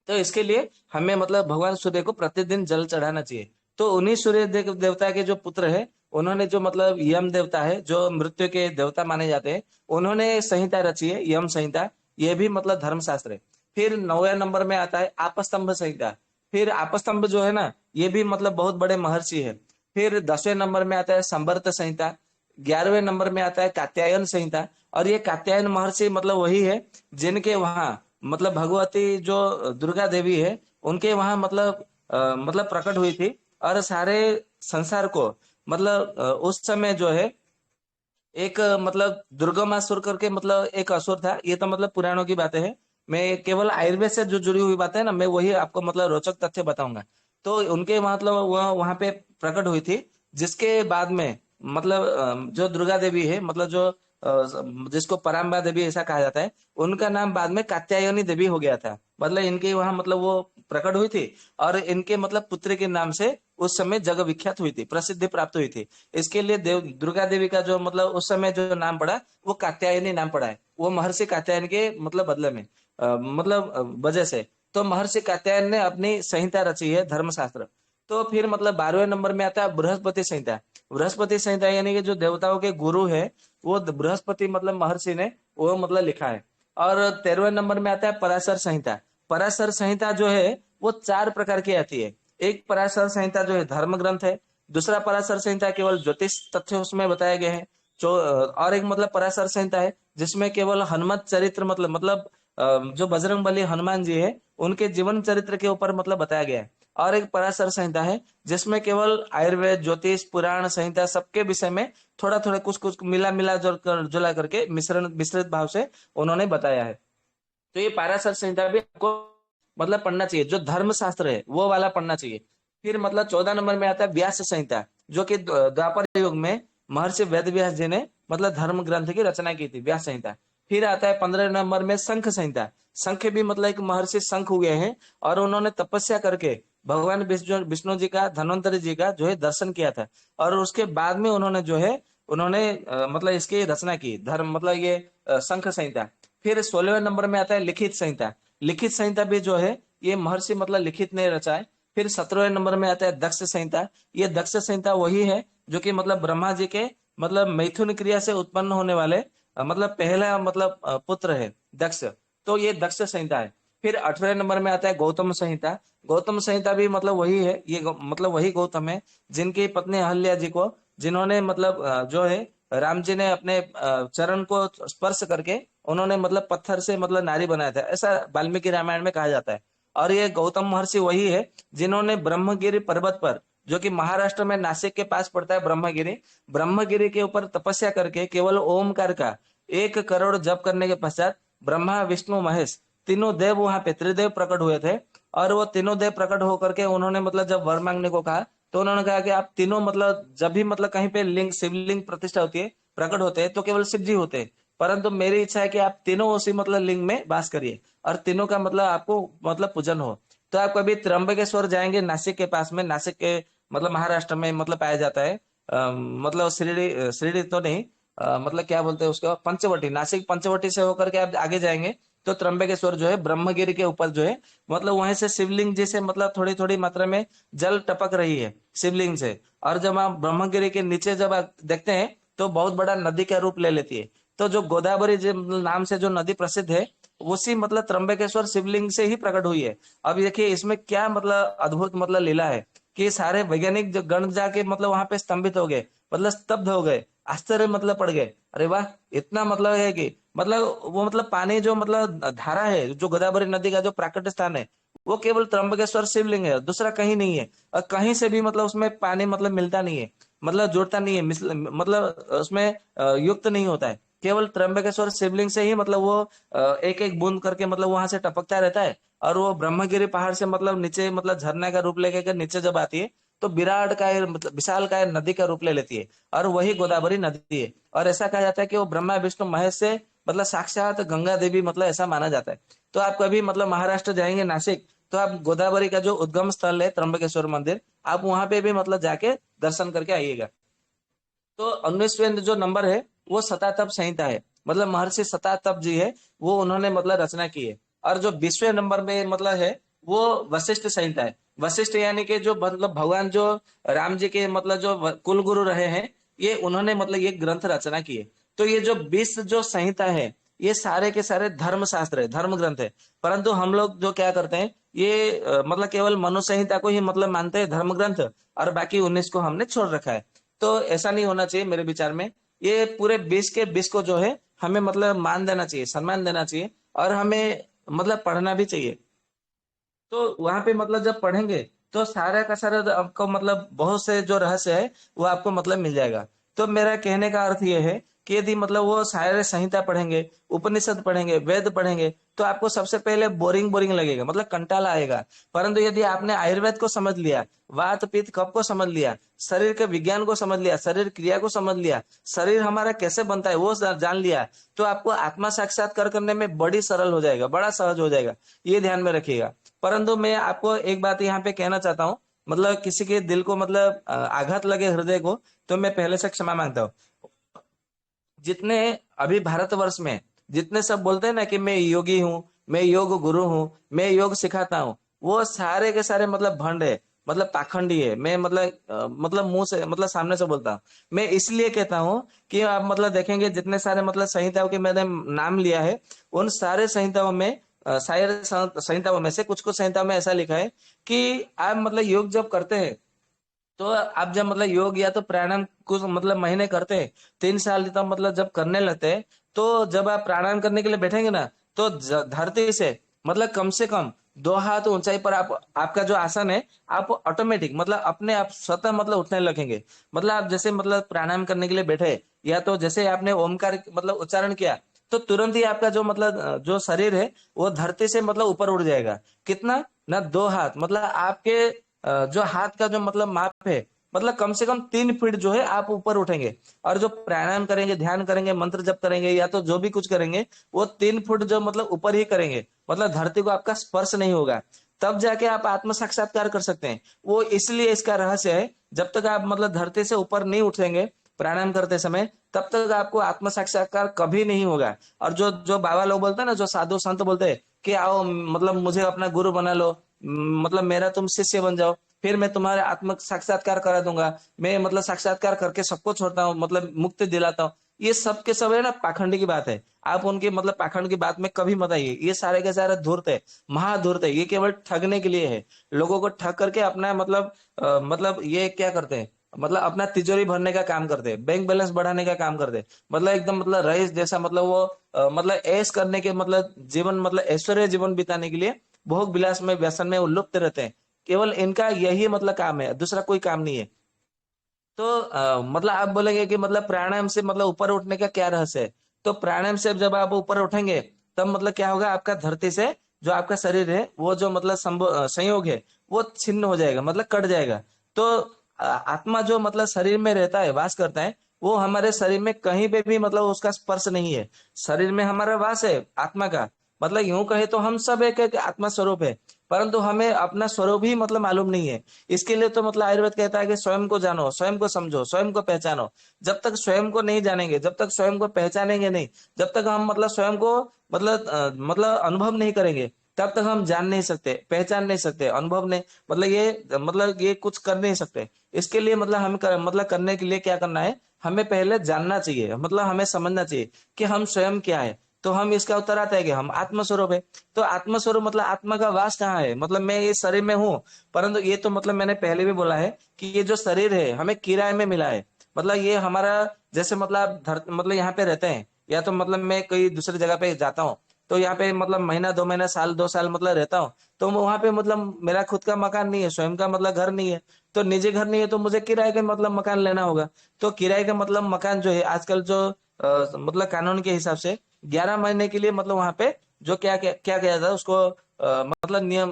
तो इसके लिए हमें मतलब भगवान सूर्य को प्रतिदिन जल चढ़ाना चाहिए। तो उन्हीं सूर्य देवता के जो पुत्र है, उन्होंने जो मतलब यम देवता है, जो मृत्यु के देवता माने जाते हैं, उन्होंने संहिता रची है यम संहिता। ये भी मतलब धर्मशास्त्र है। फिर 9वें नंबर में आता है आपस्तंभ संहिता। फिर आपस्तंभ जो है ना, ये भी मतलब बहुत बड़े महर्षि है। फिर 10वें नंबर में आता है संवर्त संहिता। 11वें नंबर में आता है कात्यायन संहिता। और ये कात्यायन महर्षि मतलब वही है जिनके वहां मतलब भगवती जो दुर्गा देवी है, उनके वहां मतलब प्रकट हुई थी। और सारे संसार को मतलब उस समय जो है एक मतलब दुर्गमासुर करके मतलब एक असुर था। ये तो मतलब पुराणों की बातें हैं। मैं केवल आयुर्वेद से जो जुड़ी हुई बातें है ना, मैं वही आपको मतलब रोचक तथ्य बताऊंगा। तो उनके मतलब वह वहां पे प्रकट हुई थी, जिसके बाद में मतलब जो दुर्गा देवी है, मतलब जो जिसको पराम्बा देवी ऐसा कहा जाता है, उनका नाम बाद में कात्यायनी देवी हो गया था। मतलब इनके वहां मतलब वो प्रकट हुई थी, और इनके मतलब पुत्र के नाम से उस समय जग विख्यात हुई थी, प्रसिद्धि प्राप्त हुई थी। इसके लिए दुर्गा देवी का जो मतलब उस समय जो नाम पड़ा, वो कात्यायनी नाम पड़ा है, वो महर्षि कात्यायन के मतलब बदले में वजह से। तो महर्षि कात्यायन ने अपनी संहिता रची है धर्मशास्त्र। तो फिर मतलब 12वें नंबर में आता है बृहस्पति संहिता। बृहस्पति संहिता यानी कि जो देवताओं के गुरु है, वो बृहस्पति मतलब महर्षि ने वो मतलब लिखा है। और 13वें नंबर में आता है पराशर संहिता। पराशर संहिता जो है वो 4 प्रकार की आती है। एक पराशर संहिता जो है धर्म ग्रंथ है। दूसरा पराशर संहिता केवल ज्योतिष तथ्य उसमें बताए गए हैं। और एक मतलब पराशर संहिता है जिसमें केवल हनुमत चरित्र मतलब जो बजरंग बली हनुमान जी है, उनके जीवन चरित्र के ऊपर मतलब बताया गया है। और एक पराशर संहिता है जिसमें केवल आयुर्वेद, ज्योतिष, पुराण, संहिता सबके विषय में थोड़ा थोड़ा कुछ कुछ मिला मिला जुला करके मिश्रण मिश्रित भाव से उन्होंने बताया है। तो ये पाराशर संहिता भी आपको मतलब पढ़ना चाहिए, जो धर्म शास्त्र है वो वाला पढ़ना चाहिए। फिर मतलब 14 नंबर में आता है व्यास संहिता, जो कि द्वापर युग में महर्षि वेद व्यास जी ने मतलब धर्म ग्रंथ की रचना की थी, व्यास संहिता। फिर आता है 15 नंबर में शंख संहिता। शंख भी मतलब एक महर्षि शंख हुए हैं और उन्होंने तपस्या करके भगवान विष्णु विष्णु जी का, धन्वंतरि जी का जो है दर्शन किया था। और उसके बाद में उन्होंने जो है उन्होंने मतलब इसकी रचना की, धर्म मतलब ये शंख संहिता। फिर 16वें नंबर में आता है लिखित संहिता। लिखित संहिता भी जो है ये महर्षि मतलब लिखित ने रचा है। फिर 17वें नंबर में आता है दक्ष संहिता। ये दक्ष संहिता वही है जो कि मतलब ब्रह्मा जी के मतलब मैथुन क्रिया से उत्पन्न होने वाले मतलब पहला मतलब पुत्र है दक्ष। तो ये दक्ष संहिता है। फिर 18वें नंबर में आता है गौतम संहिता। गौतम संहिता भी मतलब वही है, ये मतलब वही गौतम है जिनकी पत्नी अहल्या जी को, जिन्होंने मतलब जो है राम जी ने अपने चरण को स्पर्श करके उन्होंने मतलब पत्थर से मतलब नारी बनाया था, ऐसा वाल्मीकि रामायण में कहा जाता है। और ये गौतम महर्षि वही है जिन्होंने ब्रह्मगिरी पर्वत पर, जो कि महाराष्ट्र में नासिक के पास पड़ता है ब्रह्मगिरी, ब्रह्मगिरी के ऊपर तपस्या करके केवल ओमकार का 1 करोड़ जप करने के पश्चात ब्रह्मा विष्णु महेश तीनों देव वहां पे त्रिदेव प्रकट हुए थे। और वो तीनों देव प्रकट होकर के उन्होंने मतलब जब वर मांगने को कहा तो उन्होंने कहा कि आप तीनों मतलब जब भी मतलब कहीं पे लिंग शिवलिंग प्रतिष्ठा होती है, प्रकट होते हैं, तो केवल शिव जी होते हैं। परंतु मेरी इच्छा है कि आप तीनों उसी मतलब लिंग में वास करिए और तीनों का मतलब आपको मतलब पूजन हो। तो आप कभी त्र्यंबकेश्वर जाएंगे, नासिक के पास में, नासिक के मतलब महाराष्ट्र में मतलब पाया जाता है। मतलब शिरडी, शिरडी तो नहीं, मतलब क्या बोलते हैं उसको, पंचवटी, नासिक पंचवटी से होकर के आप आगे जाएंगे तो त्र्यंबकेश्वर जो है ब्रह्मगिरी के ऊपर जो है मतलब वहीं से शिवलिंग जी से मतलब थोड़ी थोड़ी मात्रा में जल टपक रही है शिवलिंग से। और जब आप ब्रह्मगिरी के नीचे जब आप देखते हैं तो बहुत बड़ा नदी का रूप ले लेती है। तो जो गोदावरी नाम से जो नदी प्रसिद्ध है उसी मतलब त्र्यंबकेश्वर शिवलिंग से ही प्रकट हुई है। अब देखिए इसमें क्या मतलब अद्भुत मतलब लीला है कि सारे वैज्ञानिक जो गण जाके मतलब वहां पे स्तंभित हो गए, मतलब स्तब्ध हो गए, आश्चर्य मतलब पड़ गए, अरे वाह, इतना मतलब है कि मतलब वो मतलब पानी जो मतलब धारा है, जो गोदावरी नदी का जो प्राकट्य स्थान है, वो केवल त्र्यंबकेश्वर शिवलिंग है, दूसरा कहीं नहीं है। और कहीं से भी मतलब उसमें पानी मतलब मिलता नहीं है, मतलब जुड़ता नहीं है, मतलब उसमें युक्त नहीं होता है। केवल त्र्यंबकेश्वर शिवलिंग से ही मतलब वो एक एक बूंद करके मतलब वहां से टपकता रहता है। और वो ब्रह्मगिरी पहाड़ से मतलब नीचे मतलब झरना का रूप लेके नीचे जब आती है तो विराट का मतलब विशाल का नदी का रूप ले लेती है और वही गोदावरी नदी है। और ऐसा कहा जाता है कि वो ब्रह्मा विष्णु महेश से मतलब साक्षात गंगा देवी मतलब ऐसा माना जाता है। तो आप कभी मतलब महाराष्ट्र जाएंगे नासिक तो आप गोदावरी का जो उद्गम स्थल है त्र्यंबकेश्वर मंदिर, आप वहां पे भी मतलब जाके दर्शन करके आइएगा। तो 19वें जो नंबर है वो शतातप संहिता है, मतलब महर्षि शतातप जी है वो उन्होंने मतलब रचना की है। और जो 20वें नंबर में मतलब है वो वशिष्ठ संहिता है। वशिष्ठ यानी कि जो मतलब भगवान जो राम जी के मतलब जो कुल गुरु रहे हैं, ये उन्होंने मतलब ये ग्रंथ रचना की है। तो ये जो 20 जो संहिता है ये सारे के सारे धर्म शास्त्र है, धर्म ग्रंथ है। परंतु हम लोग जो क्या करते हैं ये मतलब केवल मनु संहिता को ही मतलब मानते हैं धर्म ग्रंथ, और बाकी 19 को हमने छोड़ रखा है। तो ऐसा नहीं होना चाहिए मेरे विचार में। ये पूरे 20 के 20 को जो है हमें मतलब मान देना चाहिए, सम्मान देना चाहिए, और हमें मतलब पढ़ना भी चाहिए। तो वहां पे मतलब जब पढ़ेंगे तो सारा का सारा आपको मतलब बहुत से जो रहस्य है वो आपको मतलब मिल जाएगा। तो मेरा कहने का अर्थ ये है कि यदि मतलब वो सारे संहिता पढ़ेंगे, उपनिषद पढ़ेंगे, वेद पढ़ेंगे, तो आपको सबसे पहले बोरिंग बोरिंग लगेगा, मतलब कंटाला आएगा। परंतु यदि आपने आयुर्वेद को समझ लिया, वात पित्त कफ को समझ लिया, शरीर के विज्ञान को समझ लिया, शरीर क्रिया को समझ लिया, शरीर हमारा कैसे बनता है वो जान लिया, तो आपको आत्मा साक्षात्कार करने में बड़ी सरल हो जाएगा, बड़ा सहज हो जाएगा। ये ध्यान में रखिएगा। परंतु मैं आपको एक बात यहाँ पे कहना चाहता हूँ, मतलब किसी के दिल को मतलब आघात लगे हृदय को, तो मैं पहले से क्षमा मांगता हूँ। जितने अभी भारतवर्ष में जितने सब बोलते हैं ना कि मैं योगी हूँ, मैं योग गुरु हूँ, मैं योग सिखाता हूँ, वो सारे के सारे मतलब भंड है, मतलब पाखंडी है। मैं मतलब मतलब मुंह से मतलब सामने से बोलता हूँ। मैं इसलिए कहता हूँ कि आप मतलब देखेंगे जितने सारे मतलब संहिताओं के मैंने नाम लिया है, उन सारे संहिताओं में शायद संहिताओं में से कुछ कुछ संहिताओं में ऐसा लिखा है कि आप मतलब योग जब करते हैं तो आप जब मतलब योग या तो प्राणायाम कुछ मतलब महीने करते हैं, 3 साल तक मतलब जब करने लगते हैं, तो जब आप प्राणायाम करने के लिए बैठेंगे ना तो धरती से मतलब कम से कम 2 हाथ ऊंचाई पर आप आपका जो आसन है आप ऑटोमेटिक मतलब अपने आप स्वतः मतलब उठने लगेंगे। मतलब आप जैसे मतलब प्राणायाम करने के लिए बैठे या तो जैसे आपने ओमकार मतलब उच्चारण किया तो तुरंत ही आपका जो मतलब जो शरीर है वो धरती से मतलब ऊपर उड़ जाएगा। कितना ना, 2 हाथ, मतलब आपके जो हाथ का जो मतलब माप है मतलब कम से कम 3 फीट जो है आप ऊपर उठेंगे। और जो प्राणायाम करेंगे, ध्यान करेंगे, मंत्र जप करेंगे या तो जो भी कुछ करेंगे वो 3 फुट जो मतलब ऊपर ही करेंगे, मतलब धरती को आपका स्पर्श नहीं होगा। तब जाके आप आत्म साक्षात्कार कर सकते हैं। वो इसलिए इसका रहस्य है, जब तक आप मतलब धरती से ऊपर नहीं उठेंगे प्राणायाम करते समय, तब तक आपको आत्म साक्षात्कार कभी नहीं होगा। और जो जो बाबा लोग बोलते हैं ना, जो साधु संत बोलते हैं कि आओ मतलब मुझे अपना गुरु बना लो, मतलब मेरा तुम शिष्य बन जाओ, फिर मैं तुम्हारे आत्म साक्षात्कार करा दूंगा, मैं मतलब साक्षात्कार करके सबको छोड़ता हूँ, मतलब मुक्ति दिलाता हूँ। ये सब के सब है ना पाखंड की बात है। आप उनके मतलब पाखंड की बात में कभी मत आइए। ये सारे के सारे धूर्त है, महाधूर्त है। ये केवल ठगने के लिए है, लोगों को ठग करके अपना मतलब मतलब ये क्या करते हैं, मतलब अपना तिजोरी भरने का काम करते हैं, बैंक बैलेंस बढ़ाने का काम करते हैं, मतलब एकदम मतलब रईस जैसा, मतलब वो मतलब ऐश करने के मतलब जीवन, मतलब ऐश्वर्य जीवन बिताने के लिए भोग विलास में व्यसन में उल्लुप्त रहते हैं। केवल इनका यही मतलब काम है, दूसरा कोई काम नहीं है। तो मतलब आप बोलेंगे कि मतलब प्राणायाम से मतलब ऊपर उठने का क्या रहस्य है। तो प्राणायाम से जब आप ऊपर उठेंगे तब मतलब क्या होगा, आपका धरती से जो आपका शरीर है वो जो मतलब संयोग है वो छिन्न हो जाएगा, मतलब कट जाएगा। तो आत्मा जो मतलब शरीर में रहता है, वास करता है, वो हमारे शरीर में कहीं पे भी मतलब उसका स्पर्श नहीं है। शरीर में हमारा वास है आत्मा का, मतलब यूं कहे तो हम सब एक आत्मा स्वरूप है, परंतु हमें अपना स्वरूप ही मतलब मालूम नहीं है। इसके लिए तो मतलब आयुर्वेद कहता है कि स्वयं को जानो, स्वयं को समझो, स्वयं को पहचानो। जब तक स्वयं को नहीं जानेंगे, जब तक स्वयं को पहचानेंगे नहीं, जब तक हम मतलब स्वयं को मतलब मतलब अनुभव नहीं करेंगे, तब तक हम जान नहीं सकते, पहचान नहीं सकते, अनुभव नहीं, मतलब ये कुछ कर नहीं सकते। इसके लिए मतलब मतलब करने के लिए क्या करना है, हमें पहले जानना चाहिए, मतलब हमें समझना चाहिए कि हम स्वयं क्या है। तो हम इसका उत्तर आता है कि हम आत्मस्वरूप है। तो आत्मस्वरूप मतलब आत्मा का वास कहाँ है, मतलब मैं ये शरीर में हूँ, परंतु ये तो मतलब मैंने पहले भी बोला है कि ये जो शरीर है हमें किराए में मिला है। मतलब ये हमारा जैसे मतलब मतलब यहाँ पे रहते हैं, या तो मतलब मैं कहीं दूसरी जगह पे जाता हूँ, तो यहाँ पे मतलब महीना 2 महीना साल 2 साल मतलब रहता हूँ, तो वहां पे मतलब मेरा खुद का मकान नहीं है, स्वयं का मतलब घर नहीं है, तो निजी घर नहीं है, तो मुझे किराए का मतलब मकान लेना होगा। तो किराए का मतलब मकान जो है आजकल जो मतलब कानून के हिसाब से 11 महीने के लिए मतलब वहां पे जो क्या किया जाता है उसको मतलब नियम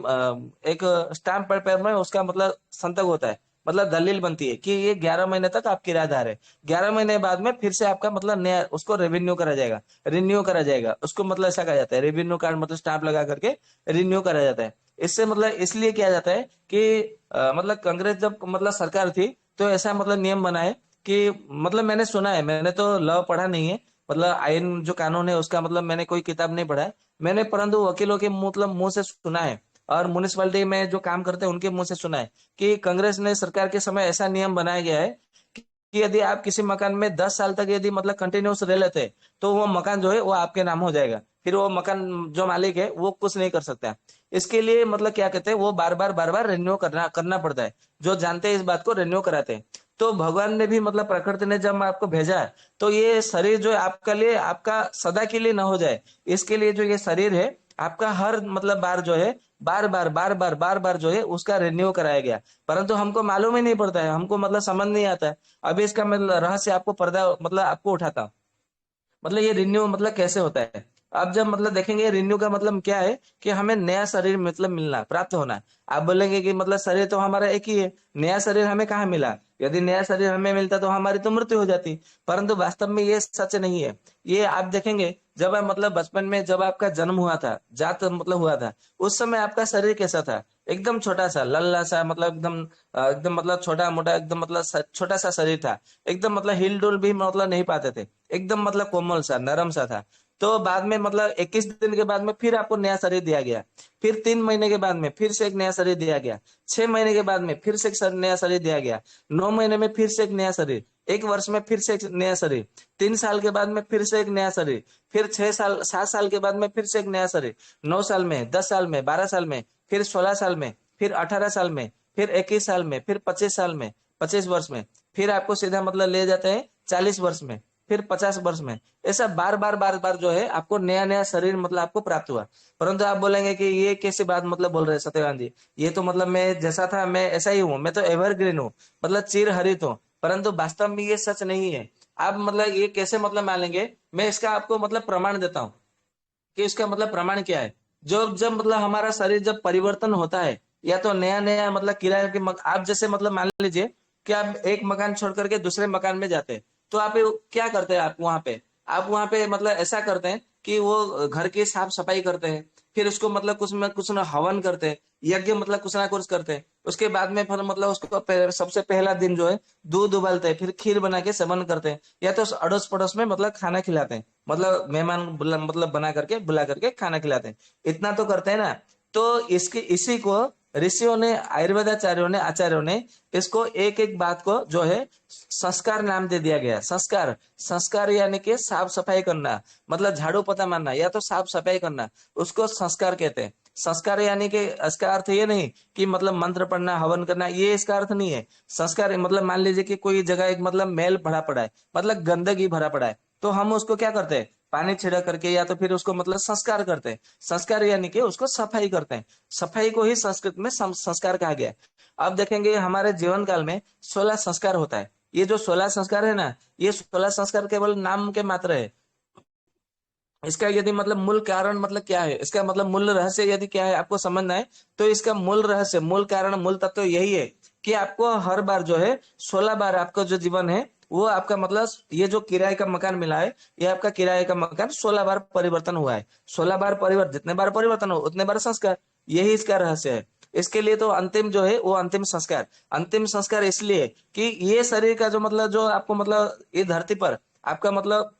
एक स्टैंप पेपर में उसका मतलब संतक होता है, मतलब दलील बनती है कि ये 11 महीने तक आप किराएदार है। 11 महीने बाद में फिर से आपका मतलब नया उसको रेवेन्यू करा जाएगा, रिन्यू करा जाएगा उसको, मतलब ऐसा कहा जाता है रेवेन्यू कार्ड, मतलब स्टैंप लगा करके रिन्यू करा जाता है। इससे मतलब इसलिए किया जाता है कि मतलब कांग्रेस जब मतलब सरकार थी तो ऐसा मतलब नियम बना है कि मतलब मैंने सुना है, मैंने तो लॉ पढ़ा नहीं है, मतलब आयन जो कानून है उसका मतलब मैंने कोई किताब नहीं पढ़ा है मैंने, परंतु वकीलों के मतलब मुंह से सुना है, और म्युनिसिपैलिटी में जो काम करते हैं उनके मुंह से सुना है कि कांग्रेस ने सरकार के समय ऐसा नियम बनाया गया है कि यदि आप किसी मकान में 10 साल तक यदि मतलब कंटिन्यूस रह लेते हैं तो वो मकान जो है वो आपके नाम हो जाएगा, फिर वो मकान जो मालिक है वो कुछ नहीं कर सकता। इसके लिए मतलब क्या कहते हैं, वो बार बार रिन्यू करना करना पड़ता है, जो जानते हैं इस बात को रिन्यू कराते हैं। तो भगवान ने भी मतलब प्रकृति ने जब आपको भेजा है तो ये शरीर जो है आपका लिए आपका सदा के लिए ना हो जाए, इसके लिए जो ये शरीर है आपका हर मतलब बार जो है बार बार जो है उसका रिन्यू कराया गया। परंतु हमको मालूम ही नहीं पड़ता है, हमको मतलब समझ नहीं आता है। अभी इसका मतलब रहस्य आपको पर्दा मतलब आपको उठाता हूँ। मतलब ये रिन्यू मतलब कैसे होता है। आप जब मतलब देखेंगे रिन्यू का मतलब क्या है कि हमें नया शरीर मतलब मिलना, प्राप्त होना। आप बोलेंगे कि मतलब शरीर तो हमारा एक ही है, नया शरीर हमें कहाँ मिला। यदि नया शरीर हमें मिलता तो हमारी तो मृत्यु हो जाती, परंतु वास्तव में ये सच नहीं है। ये आप देखेंगे जब आप मतलब बचपन में जब आपका जन्म हुआ था, जात मतलब हुआ था, उस समय आपका शरीर कैसा था, एकदम छोटा सा लल्ला सा, मतलब एकदम एकदम मतलब छोटा मोटा एकदम मतलब छोटा सा शरीर था, एकदम मतलब हिल डुल भी मतलब नहीं पाते थे, एकदम मतलब कोमल सा नरम सा था। तो बाद में मतलब 21 दिन के बाद में फिर आपको नया शरीर दिया गया, फिर 3 महीने के बाद में फिर से एक नया शरीर दिया गया, 6 महीने के बाद में फिर से एक नया शरीर दिया गया, 9 महीने में फिर से एक नया शरीर, 1 वर्ष में फिर से एक नया शरीर, 3 साल के बाद में फिर से एक नया शरीर, फिर 6 साल 7 साल के बाद में फिर से एक नया शरीर, 9 साल में, 10 साल में, 12 साल में, फिर 16 साल में, फिर 18 साल में, फिर 21 साल में, फिर 25 साल में, 25 वर्ष में, फिर आपको सीधा मतलब ले जाते हैं 40 वर्ष में, फिर 50 वर्ष में। ऐसा बार बार जो है आपको नया नया शरीर मतलब आपको प्राप्त हुआ। परंतु आप बोलेंगे कि ये कैसी बात मतलब बोल रहे हैं सत्यवान जी, ये तो मतलब मैं जैसा था मैं ऐसा ही हूँ, मैं तो एवरग्रीन हूँ, मतलब चिर हरित हूँ। परंतु वास्तव में ये सच नहीं है। आप मतलब ये कैसे मतलब मानेंगे, मैं इसका आपको मतलब प्रमाण देता हूँ कि इसका मतलब प्रमाण क्या है। जो जब मतलब हमारा शरीर जब परिवर्तन होता है, या तो नया नया मतलब किराए के आप जैसे मतलब मान लीजिए कि आप एक मकान छोड़ करके दूसरे मकान में जाते हैं, तो आप क्या करते हैं? आप वहां पे मतलब ऐसा करते हैं कि वो घर की साफ सफाई करते हैं, फिर उसको मतलब कुछ न हवन करते हैं, यज्ञ मतलब कुछ ना कुछ करते हैं। उसके बाद में फिर मतलब उसको सबसे पहला दिन जो है दूध उबालते हैं, फिर खीर बना के सेवन करते हैं, या तो अड़ोस पड़ोस में मतलब खाना खिलाते हैं, मतलब मेहमान मतलब बना करके बुला करके खाना खिलाते हैं। इतना तो करते हैं ना। तो इसके इसी को ऋषियों ने, आचार्यों ने इसको एक एक बात को जो है संस्कार नाम दे दिया गया। संस्कार, संस्कार यानी कि साफ सफाई करना, मतलब झाड़ू पोछा मारना या तो साफ सफाई करना, उसको संस्कार कहते हैं। संस्कार यानी कि इसका अर्थ ये नहीं कि मतलब मंत्र पढ़ना, हवन करना, ये इसका अर्थ नहीं है। संस्कार मतलब मान लीजिए कि कोई जगह एक मतलब मैल भरा पड़ा है, मतलब गंदगी भरा पड़ा है, तो हम उसको क्या करते हैं? पानी छिड़क करके या तो फिर उसको मतलब संस्कार करते हैं। संस्कार यानी कि उसको सफाई करते हैं। सफाई को ही संस्कृत में संस्कार कहा गया है। अब देखेंगे हमारे जीवन काल में 16 संस्कार होता है। ये जो 16 संस्कार है ना, ये 16 संस्कार केवल नाम के मात्र है। इसका यदि मतलब मूल कारण मतलब क्या है, इसका मतलब मूल रहस्य यदि क्या है आपको समझना है, तो इसका मूल रहस्य, मूल कारण, मूल तत्व यही है कि आपको हर बार जो है 16 बार आपका जो जीवन है वो आपका मतलब ये जो किराए का मकान मिला है, ये आपका किराए का मकान 16 बार परिवर्तन हुआ है। 16 बार परिवर्तन, जितने बार परिवर्तन हो उतने बार संस्कार, यही इसका रहस्य है। इसके लिए तो अंतिम जो है वो अंतिम संस्कार, अंतिम संस्कार इसलिए कि ये शरीर का जो मतलब जो आपको मतलब ये धरती पर आपका मतलब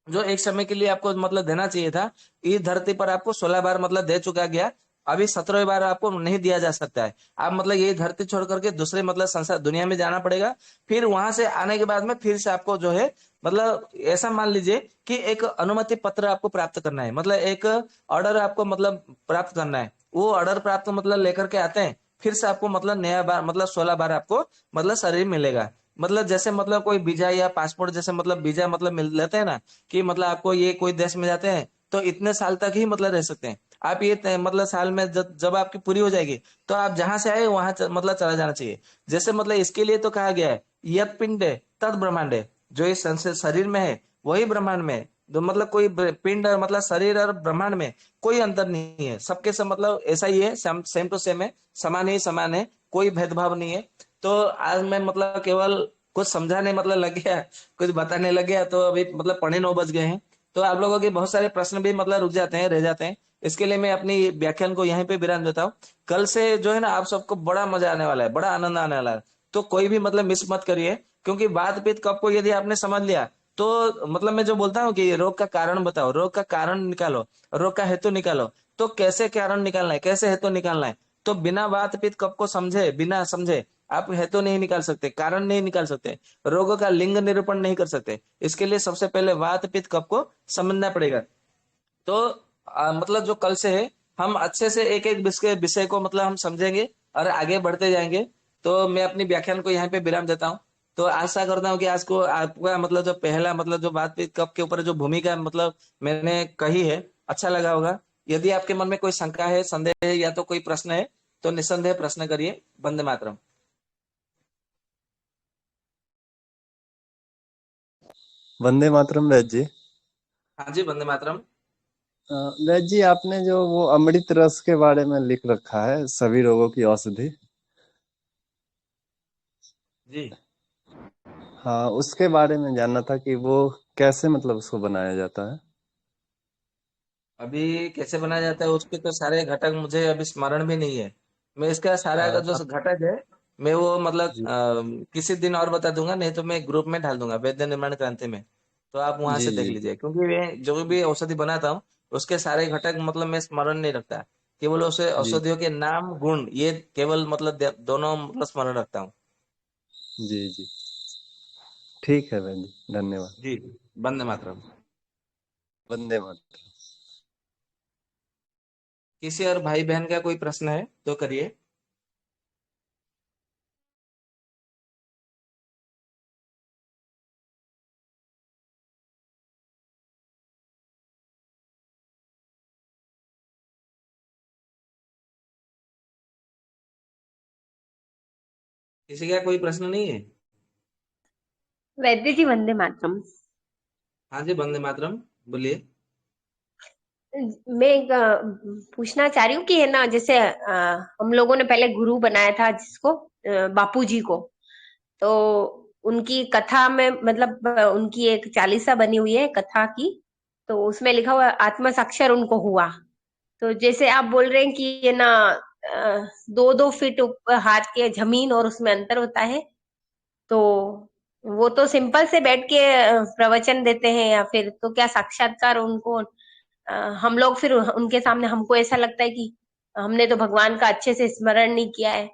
जो एक समय के लिए आपको मतलब देना चाहिए था, इस धरती पर आपको 16 बार मतलब दे चुका गया। अभी 17वीं बार आपको नहीं दिया जा सकता है। आप मतलब ये धरती छोड़ करके दूसरे मतलब संसार दुनिया में जाना पड़ेगा। फिर वहां से आने के बाद में फिर से आपको जो है मतलब ऐसा मान लीजिए कि एक अनुमति पत्र आपको प्राप्त करना है, मतलब एक ऑर्डर आपको मतलब प्राप्त करना है। वो ऑर्डर प्राप्त मतलब लेकर के आते हैं, फिर से आपको मतलब नया बार मतलब 16 बार आपको मतलब शरीर मिलेगा। मतलब जैसे मतलब कोई वीजा या पासपोर्ट जैसे मतलब वीजा मतलब मिल लेते हैं ना, कि मतलब आपको ये कोई देश में जाते हैं तो इतने साल तक ही मतलब रह सकते हैं आप। ये मतलब साल में जब आपकी पूरी हो जाएगी तो आप जहां से आए वहां मतलब चला जाना चाहिए। जैसे मतलब इसके लिए तो कहा गया है यत पिंड तद ब्रह्मांड है, जो इस शरीर में है वही ब्रह्मांड में है। तो मतलब कोई पिंड और मतलब शरीर और ब्रह्मांड में कोई अंतर नहीं है, सबके सब मतलब ऐसा ही है, सेम टू सेम है, समान ही समान है, कोई भेदभाव नहीं है। तो आज मैं मतलब केवल कुछ समझाने मतलब लग गया, कुछ बताने लग गया, तो अभी मतलब 9:15 बज गए हैं। तो आप लोगों के बहुत सारे प्रश्न भी मतलब रुक जाते हैं, रह जाते हैं। इसके लिए मैं अपनी व्याख्यान को यहीं पे विराम देता हूँ। कल से जो है ना आप सबको बड़ा मजा आने वाला है, बड़ा आनंद आने वाला है। तो कोई भी मतलब मिस मत करिए, क्योंकि बात पीत कब को यदि आपने समझ लिया तो मतलब मैं जो बोलता हूँ कि रोग का कारण बताओ, रोग का कारण निकालो, रोग का हेतु निकालो। तो कैसे कारण निकालना है, कैसे हेतु निकालना है, तो बिना बात पीत कब को समझे, बिना समझे आप हेतु नहीं निकाल सकते, कारण नहीं निकाल सकते, रोग का लिंग निरूपण नहीं कर सकते। इसके लिए सबसे पहले वात पित्त कफ को समझना पड़ेगा। तो मतलब जो कल से है हम अच्छे से एक एक विषय विषय को मतलब हम समझेंगे और आगे बढ़ते जाएंगे। तो मैं अपनी व्याख्यान को यहाँ पे विराम देता हूँ। तो आशा करता हूँ कि आज को आपका मतलब जो पहला मतलब जो बात कप के ऊपर जो भूमिका मतलब मैंने कही है अच्छा लगा होगा। यदि आपके मन में कोई शंका है, संदेह है या तो कोई प्रश्न है तो निस्संदेह प्रश्न करिए। वंदे मातरम। वंदे मातरम वैद्य जी। हाँ जी, वंदे मातरम। वैद्य जी, आपने जो वो अमृत रस के बारे में लिख रखा है, सभी रोगों की औषधि, जी, हाँ, उसके बारे में जानना था कि वो कैसे मतलब उसको बनाया जाता है। अभी कैसे बनाया जाता है उसके तो सारे घटक मुझे अभी स्मरण भी नहीं है। मैं इसका सारा का जो आप घटक है मैं वो मतलब जी किसी दिन और बता दूंगा, नहीं तो मैं ग्रुप में डाल दूंगा वैद्य निर्माण क्रांति में। तो आप वहां जी से देख जी लीजिए, क्योंकि मैं जो भी औषधि बनाता हूँ उसके सारे घटक मतलब मैं स्मरण नहीं रखता। केवल उसे जी औषधियों के नाम गुण ये केवल मतलब दोनों मतलब स्मरण रखता हूँ। जी जी, ठीक है वैद्य जी, धन्यवाद। जी, वंदे मातरम। वंदे मातरम। किसी और भाई बहन का कोई प्रश्न है तो करिए। किसी का कोई प्रश्न नहीं है? वैद्य जी वंदे मातरम। हाँ जी, वंदे मातरम, बोलिए। मैं पूछना चाह रही हूँ कि है ना, जैसे हम लोगों ने पहले गुरु बनाया था जिसको बापू जी को, तो उनकी कथा में मतलब उनकी एक चालीसा बनी हुई है कथा की, तो उसमें लिखा हुआ है, आत्म साक्षर उनको हुआ। तो जैसे आप बोल रहे हैं कि ये ना 2-2 फीट ऊपर हाथ के जमीन और उसमें अंतर होता है, तो वो तो सिंपल से बैठ के प्रवचन देते हैं, या फिर तो क्या साक्षात्कार उनको हम लोग फिर उनके सामने हमको ऐसा लगता है कि हमने तो भगवान का अच्छे से स्मरण नहीं किया है,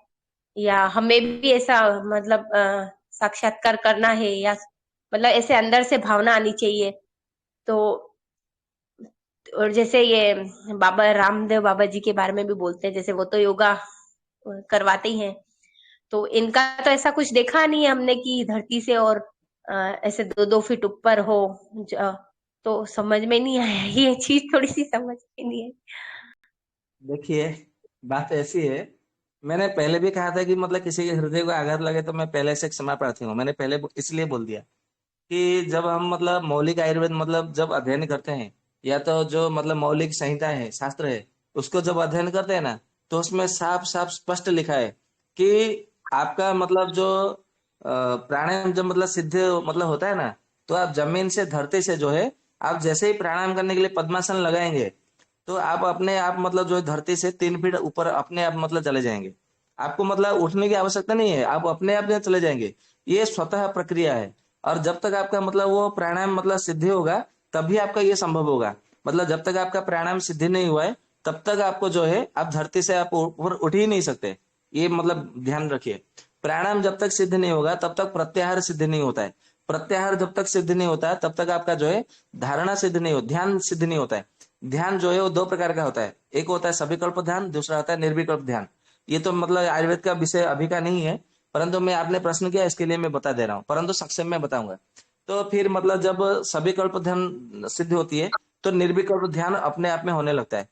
या हमें भी ऐसा मतलब साक्षात्कार करना है, या मतलब ऐसे अंदर से भावना आनी चाहिए। तो और जैसे ये बाबा रामदेव बाबा जी के बारे में भी बोलते हैं, जैसे वो तो योगा करवाते ही हैं, तो इनका तो ऐसा कुछ देखा नहीं है हमने कि धरती से और ऐसे 2-2 फीट ऊपर हो। तो समझ में नहीं आया, ये चीज थोड़ी सी समझ में नहीं आई। देखिए, बात ऐसी है, मैंने पहले भी कहा था कि मतलब किसी के हृदय को आघात लगे तो मैं पहले से क्षमा प्रार्थी हूँ। मैंने पहले इसलिए बोल दिया कि जब हम मतलब मौलिक आयुर्वेद मतलब जब अध्ययन करते हैं, या तो जो मतलब मौलिक संहिता है, शास्त्र है, उसको जब अध्ययन करते हैं ना, तो उसमें साफ साफ स्पष्ट लिखा है कि आपका मतलब जो प्राणायाम जब मतलब सिद्ध मतलब होता है ना, तो आप जमीन से धरती से जो है, आप जैसे ही प्राणायाम करने के लिए पद्मासन लगाएंगे, तो आप अपने आप मतलब जो है धरती से 3 फीट ऊपर अपने आप मतलब चले जाएंगे। आपको मतलब उठने की आवश्यकता नहीं है, आप अपने आप चले जाएंगे। ये स्वतः प्रक्रिया है। और जब तक आपका मतलब वो प्राणायाम मतलब सिद्धि होगा, तभी आपका ये संभव होगा। मतलब जब तक आपका प्राणायाम सिद्धि नहीं हुआ है, तब तक आपको जो है आप धरती से आप ऊपर उठ ही नहीं सकते। ये मतलब ध्यान रखिए। प्राणायाम जब तक सिद्ध नहीं होगा, तब तक प्रत्याहार सिद्ध नहीं होता है। प्रत्याहार जब तक सिद्ध नहीं होता है, तब तक आपका जो है धारणा सिद्ध नहीं हो, ध्यान सिद्ध नहीं होता है। ध्यान जो है वो 2 प्रकार का होता है, एक होता है सविकल्प ध्यान, दूसरा होता है निर्विकल्प ध्यान। ये तो मतलब आयुर्वेद का विषय अभी का नहीं है, परंतु मैं आपने प्रश्न किया इसके लिए मैं बता दे रहा हूँ, परंतु संक्षेप में बताऊंगा। तो फिर मतलब जब सविकल्प ध्यान सिद्ध होती है, तो निर्विकल्प ध्यान अपने आप में होने लगता है।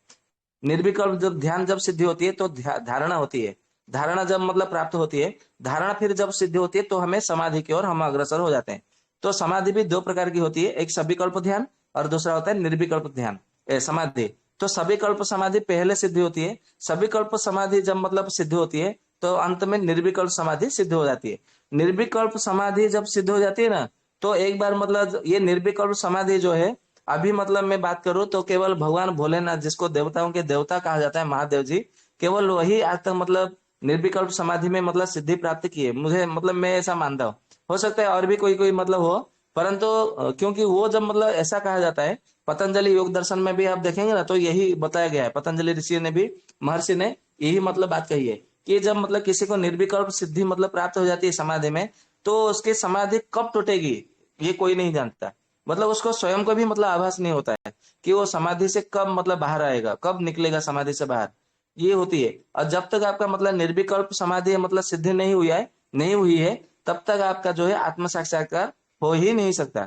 निर्विकल्प जब ध्यान जब सिद्धि होती है, तो धारणा होती है। धारणा जब मतलब प्राप्त होती है, धारणा फिर जब सिद्धि होती है, तो हमें समाधि की ओर हम अग्रसर हो जाते हैं। तो समाधि भी 2 प्रकार की होती है, एक सविकल्प ध्यान और दूसरा होता है निर्विकल्प ध्यान, समाधि। तो सविकल्प समाधि पहले सिद्धि होती है। सविकल्प समाधि जब मतलब सिद्ध होती है, तो अंत में निर्विकल्प समाधि सिद्ध हो जाती है। निर्विकल्प समाधि जब सिद्ध हो जाती है ना, तो एक बार मतलब ये निर्विकल्प समाधि जो है, अभी मतलब मैं बात करूं तो केवल भगवान भोलेनाथ, जिसको देवताओं के देवता कहा जाता है, महादेव जी, केवल वही आज तक मतलब निर्विकल्प समाधि में मतलब सिद्धि प्राप्त की है। मुझे मतलब मैं ऐसा मानता हूँ। हो सकता है और भी कोई कोई मतलब हो, परंतु क्योंकि वो जब मतलब ऐसा कहा जाता है, पतंजलि योग दर्शन में भी आप देखेंगे ना, तो यही बताया गया है। पतंजलि ऋषि ने भी, महर्षि ने यही मतलब बात कही है कि जब मतलब किसी को निर्विकल्प सिद्धि मतलब प्राप्त हो जाती है समाधि में, तो उसकी समाधि कब टूटेगी ये कोई नहीं जानता। मतलब उसको स्वयं को भी मतलब आभास नहीं होता है कि वो समाधि से कब मतलब बाहर आएगा, कब निकलेगा समाधि से बाहर। ये होती है। और जब तक आपका मतलब निर्विकल्प समाधि मतलब सिद्धि नहीं हुई है, नहीं हुई है, तब तक आपका जो है आत्म साक्षात्कार हो ही नहीं सकता।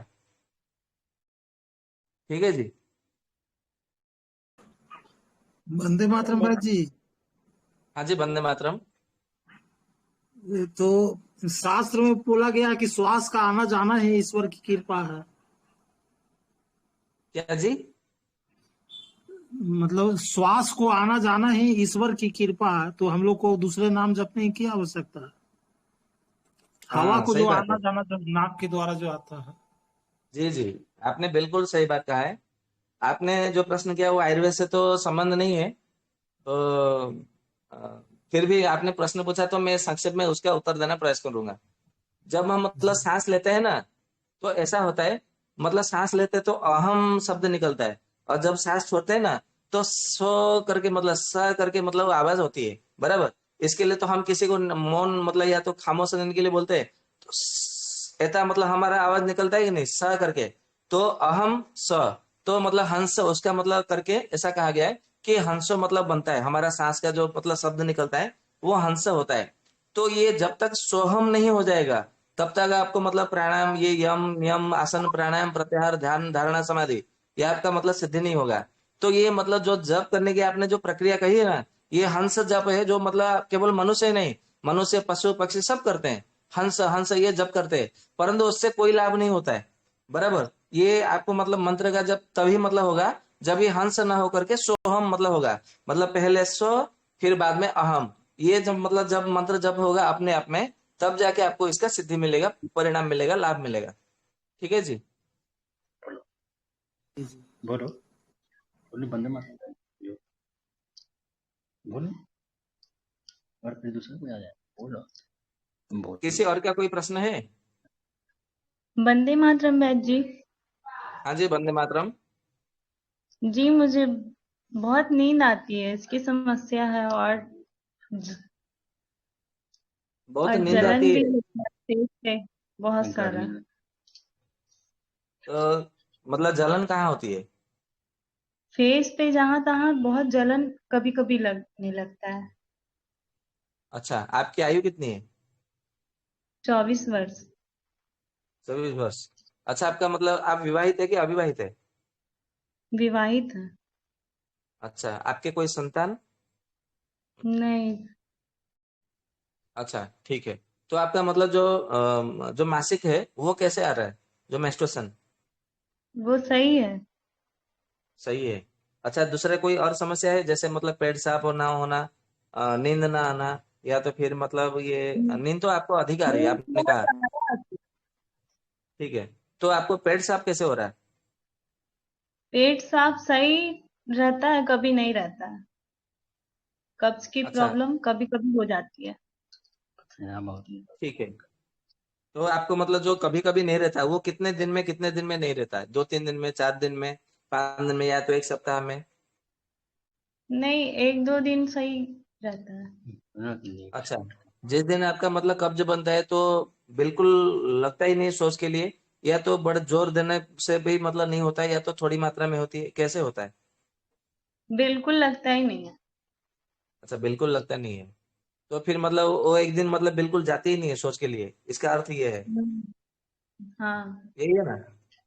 ठीक है जी। वंदे मातरम महाराज जी। हाँ जी, वंदे मातरम। तो शास्त्र में बोला गया कि श्वास का आना जाना है ईश्वर की कृपा है। क्या जी? मतलब श्वास को आना जाना है ईश्वर की कृपा है, तो हम लोग को दूसरे नाम जपने की क्या आवश्यकता है? हवा हाँ, को सही जो बात आना है। जाना जो नाक के द्वारा जो आता है। जी जी, आपने बिल्कुल सही बात कहा है। आपने जो प्रश्न किया वो आयुर्वेद से तो संबंध नहीं है, तो फिर भी आपने प्रश्न पूछा तो मैं संक्षेप में उसका उत्तर देना प्रयास करूंगा। जब हम मतलब सांस लेते हैं ना, तो ऐसा होता है, मतलब सांस लेते तो अहम शब्द निकलता है, और जब सांस छोड़ते हैं ना, तो सो करके मतलब स करके मतलब आवाज होती है, बराबर। इसके लिए तो हम किसी को मौन मतलब या तो खामोश रहने के लिए बोलते हैं, तो ऐसा मतलब हमारा आवाज निकलता है कि नहीं, स करके। तो अहम स, तो मतलब हंस उसका मतलब करके ऐसा कहा गया है कि हंसो मतलब बनता है, हमारा सांस का जो मतलब शब्द निकलता है वो हंस होता है। तो ये जब तक सोहम नहीं हो जाएगा, तब तक आपको मतलब प्राणायाम, ये यम नियम आसन प्राणायाम प्रत्याहार ध्यान धारणा समाधि, ये आपका मतलब सिद्धि नहीं होगा। तो ये मतलब जो जप करने की आपने जो प्रक्रिया कही है ना, ये हंस जप है, जो मतलब केवल मनुष्य ही नहीं, मनुष्य पशु पक्षी सब करते हैं। हंस हंस ये जप करते हैं, परंतु उससे कोई लाभ नहीं होता है, बराबर। ये आपको मतलब मंत्र का जब तभी मतलब होगा, जब ये हंस ना होकर के सोहम मतलब होगा। मतलब पहले सो, फिर बाद में अहम। ये जब मतलब जब मंत्र जप होगा अपने आप में, तब जाके आपको इसका सिद्धि मिलेगा, परिणाम मिलेगा, लाभ मिलेगा। ठीक है जी। बोलो बोलो, बंदे मातरम बोलो, और फिर दूसरा कोई आ जाए, बोलो बोलो। किसी और का कोई प्रश्न है? वंदे मातरम वैद्य जी। हाँ जी, वंदे मातरम। जी मुझे बहुत नींद आती है, इसकी समस्या है, और बहुत नींद जलन आती भी है होता है पेट पे बहुत सारा। तो मतलब जलन कहाँ होती है? फेस पे जहां तहां बहुत जलन कभी कभी लगने लगता है। अच्छा, आपकी आयु कितनी है? 24 वर्ष। 24 वर्ष। अच्छा, आपका मतलब आप विवाहित है कि अविवाहित है? विवाहित है। अच्छा, आपके कोई संतान? नहीं। अच्छा, ठीक है। तो आपका मतलब जो मासिक है वो कैसे आ रहा है, जो मेंस्ट्रुएशन? वो सही है। सही है। अच्छा, दूसरा कोई और समस्या है, जैसे मतलब पेट साफ ना होना, नींद ना आना, या तो फिर मतलब ये नींद तो आपको अधिक आ रही है नींद आपने बहुत कहा। ज्यादा आती है। ठीक है। तो आपको पेट साफ कैसे हो रहा है? पेट साफ सही रहता है, कभी नहीं रहता है। कब्ज की अच्छा, प्रॉब्लम कभी कभी हो जाती है। ठीक है। तो आपको मतलब जो कभी कभी नहीं रहता वो कितने दिन में नहीं रहता है? 2-3 दिन में, 4 दिन में, 5 दिन में, या तो एक सप्ताह में? नहीं, 1-2 दिन सही रहता है। अच्छा, जिस दिन आपका मतलब कब्ज बनता है तो बिल्कुल लगता ही नहीं सोच के लिए, या तो बड़े जोर देने से भी मतलब नहीं होता है, या तो थोड़ी मात्रा में होती है, कैसे होता है? बिल्कुल लगता ही नहीं है। अच्छा, बिल्कुल लगता नहीं है। तो फिर मतलब वो एक दिन मतलब बिल्कुल जाती ही नहीं है सोच के लिए, इसका अर्थ ये है? हाँ। यही है ना?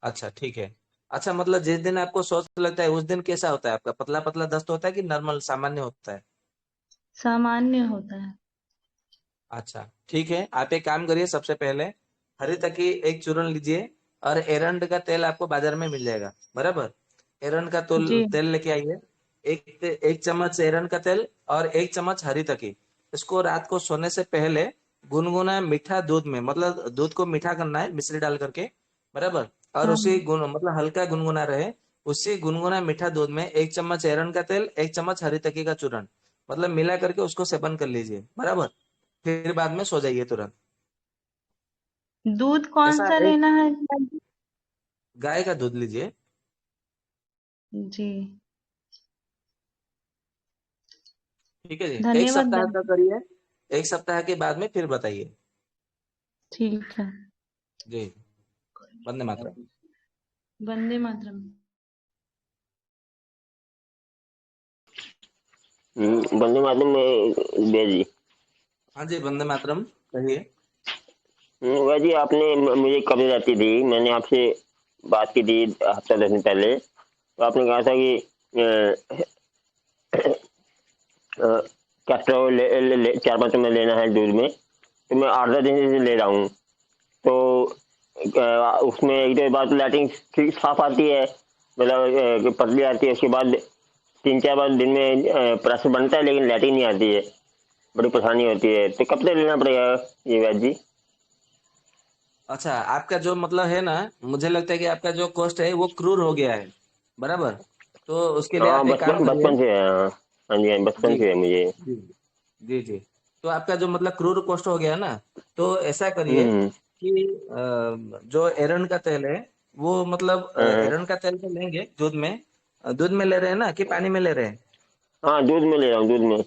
अच्छा, ठीक है। अच्छा, मतलब जिस दिन आपको सोच लगता है उस दिन कैसा होता है आपका? पतला पतला दस्त होता है कि नॉर्मल सामान्य होता है? सामान्य होता है। अच्छा, ठीक है। आप एक काम करिए, सबसे पहले हरी तकी एक चूर्ण लीजिए, और एरंड का तेल आपको बाजार में मिल जाएगा, बराबर? एरंड का जी। तेल लेके आइए। एक चम्मच एरंड का तेल और 1 चम्मच हरी तकी। इसको रात को सोने से पहले गुनगुना मीठा दूध में, मतलब दूध को मीठा करना है मिश्री डाल करके, बराबर? और हाँ। उसी गुन मतलब हल्का गुनगुना रहे, उसी गुनगुना मीठा दूध में 1 चम्मच एरंड का तेल, 1 चम्मच हरी तकी का चूर्ण, मतलब मिला करके उसको सेवन कर लीजिए, बराबर? फिर बाद में सो जाइए तुरंत। दूध कौन ऐसा सा एक लेना है? गाय का दूध लीजिए। जी। ठीक है जी, एक धन्यवाद सप्ताह का दादी। करिए। एक सप्ताह के बाद में फिर बताइए। ठीक है। जी। वंदे मातरम। वंदे मातरम। वंदे मातरम में बेजी। हाँ जी, वंदे मातरम, कहिए। वह जी आपने मुझे कब्ज रहती थी, मैंने आपसे बात की थी हफ्ता 10 दिन पहले, तो आपने कहा था कि कैस्ट्रोल 4-5 चम्मच लेना है दूध में, तो मैं 8-10 दिन से ले रहा हूँ। तो उसमें एक दो बार तो लैट्रिन साफ आती है, मतलब पतली आती है, उसके बाद 3-4 बार दिन में प्रेशर बनता है, लेकिन लैट्रिन नहीं आती है, बड़ी परेशानी होती है। तो कब तक लेना पड़ेगा ये वैद्य जी? अच्छा, आपका जो मतलब है ना, मुझे लगता है कि आपका जो कोष्ठ है वो क्रूर हो गया है, बराबर? तो उसके लिए हाँ, आप एक काम बचपन करिए। बचपन से है, हाँ। हाँ जी, हाँ, बचपन जी से है मुझे। जी जी जी। तो आपका जो मतलब क्रूर कोष्ठ हो गया ना, तो ऐसा करिए हम्म। कि जो एरंड का तेल है वो मतलब हाँ एरंड का तेल तो लेंगे दूध में। दूध में ले रहे हैं ना कि पानी में ले रहे हैं? हाँ, दूध में ले रहा हूँ, दूध में।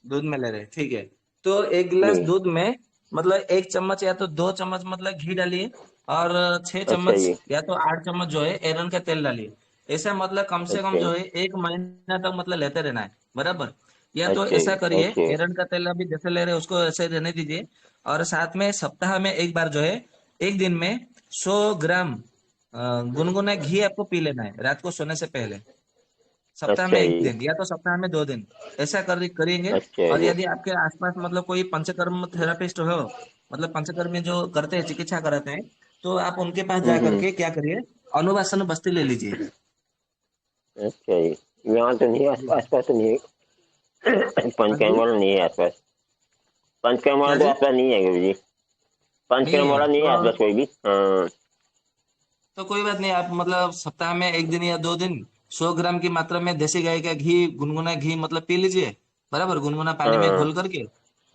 दूध में ले रहे हैं, ठीक है। तो 1 गिलास जी। दूध में मतलब 1 चम्मच या तो 2 चम्मच मतलब घी डालिए, और छह अच्छा चम्मच जी। या तो 8 चम्मच जो है एरंड का तेल डालिए। ऐसा मतलब कम से कम अच्छा। जो है 1 महीना तक मतलब लेते रहना है, बराबर? या तो अच्छा ऐसा जी। करिए, अच्छा। एरंड का तेल अभी जैसे ले रहे हैं उसको ऐसे रहने दीजिए, और साथ में सप्ताह में एक बार जो है, एक दिन में 100 ग्राम गुनगुना घी आपको पी लेना है रात को सोने से पहले। सप्ताह में अच्छा एक जी। दिन या तो सप्ताह में 2 दिन, ऐसा करेंगे। अच्छा और जी। यदि आपके आसपास मतलब कोई पंचकर्म थेरापिस्ट हो, मतलब पंचकर्मी जो करते हैं, चिकित्सा कराते हैं, तो आप उनके पास जा हम्म। करके क्या करिए, अनुवासन बस्ती ले लीजिए। अच्छा जी। यहाँ तो नहीं, जी। आसपास तो नहीं है। हाँ जी। पंचकर्म वाला नहीं है आसपास। पंचकर्म वाला क्या तो जी? आसपास नहीं है गुरु जी। 5 नहीं ग्राम है वाला नहीं है आपके पास कोई भी? हाँ। तो कोई बात नहीं, आप मतलब सप्ताह में एक दिन या 2 दिन 100 ग्राम की मात्रा में देसी गाय का घी, गुनगुना घी मतलब पी लीजिए, बराबर, गुनगुना पानी में हाँ। घोल करके।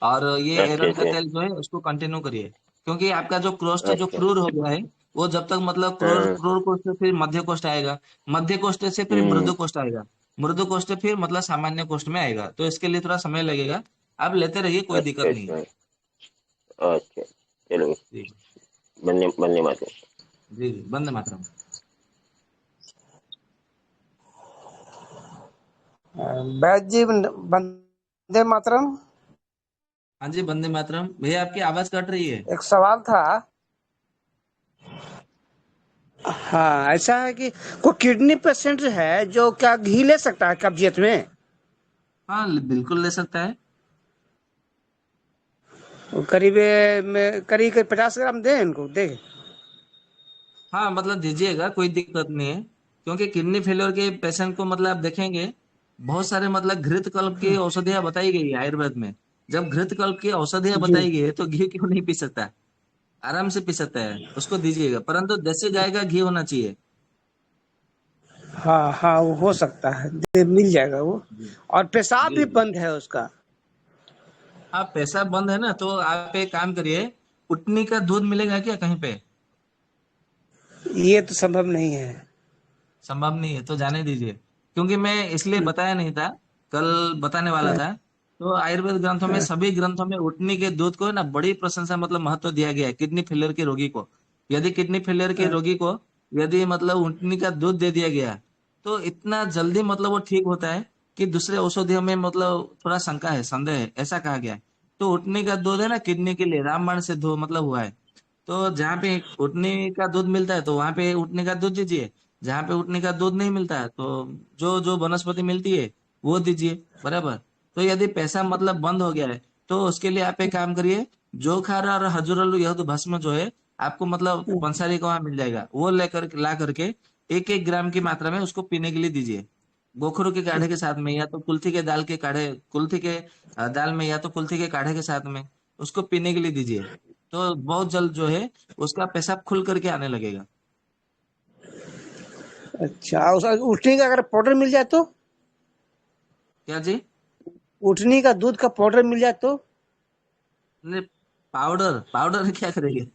और ये अच्छा एरंड का अच्छा। तेल जो है उसको कंटिन्यू करिए, क्योंकि आपका जो क्रोस्ट जो अच्छा। क्रूर हो गया है, वो जब तक मतलब क्रूर हाँ। क्रूर कोष्ठ से फिर मध्य कोष्ठ आएगा, मध्य कोष्ठ से फिर हम्म। मृदु कोष्ठ आएगा, मृदु कोष्ठ फिर मतलब सामान्य कोष्ठ में आएगा, तो इसके लिए थोड़ा समय लगेगा। आप लेते रहिए, कोई अच्छा दिक्कत नहीं है। अच्छा। अच्छा। चलो। जी बनने बनने माते। जी जी, वंदे मातरम। वैद्य जी वंदे मातरम। हाँ जी, वंदे मातरम। भैया आपकी आवाज कट रही है। एक सवाल था। हाँ, ऐसा है कि कोई किडनी पेशेंट है जो क्या घी ले सकता है कब्जियत में? हाँ, बिल्कुल ले सकता है। वो करीब 50 ग्राम दें इनको, दे। हाँ मतलब दीजिएगा, कोई दिक्कत नहीं है, क्योंकि किडनी फेलियर के पेशेंट को मतलब आप देखेंगे, बहुत सारे मतलब घृत कल्प की औषधियां बताई गई है आयुर्वेद में। जब घृत कल्प की औषधियां जी। बताई गई है तो घी क्यों नहीं पी सकता? आराम से पी सकता है, उसको दीजिएगा, परंतु देसी गाय का घी होना चाहिए। हाँ हाँ, वो हो सकता है, मिल जाएगा वो। जी और पेशाब जी भी जी। बंद है उसका। आप पैसा बंद है ना, तो आप एक काम करिए, उटनी का दूध मिलेगा क्या कहीं पे? ये तो संभव नहीं है। संभव नहीं है तो जाने दीजिए, क्योंकि मैं इसलिए बताया नहीं था, कल बताने वाला था। तो आयुर्वेद ग्रंथों में, सभी ग्रंथों में उटनी के दूध को ना बड़ी प्रशंसा मतलब महत्व दिया गया है किडनी फेलियर के रोगी को। यदि किडनी फेलियर के रोगी को यदि मतलब उटनी का दूध दे दिया गया, तो इतना जल्दी मतलब वो ठीक होता है कि दूसरे औषधियों में मतलब थोड़ा शंका है, संदेह है, ऐसा कहा गया है। तो उटनी का दूध है ना किडनी के लिए रामबाण से धो मतलब हुआ है। तो जहाँ पे उटनी का दूध मिलता है तो वहां पे उटनी का दूध दीजिए, जहाँ पे उटनी का दूध नहीं मिलता है तो जो जो वनस्पति मिलती है वो दीजिए, बराबर। तो यदि पैसा मतलब बंद हो गया है, तो उसके लिए आप एक काम करिए, जोखार और हजुरल यह भस्म जो है, आपको मतलब पंसारी का वहां मिल जाएगा, वो लेकर ला करके 1-1 ग्राम की मात्रा में उसको पीने के लिए दीजिए। गोखरू के काढ़े के साथ में, या तो कुल्थी के दाल के काढ़े, कुल्थी के दाल में, या तो कुल्थी के काढ़े के साथ में उसको पीने के लिए दीजिए। तो बहुत जल्द जो है उसका पेशाब खुल करके आने लगेगा। अच्छा, उठनी का अगर पाउडर मिल जाए तो? क्या जी? उठनी का दूध का पाउडर मिल जाए तो? नहीं, पाउडर पाउडर क्या करेंगे?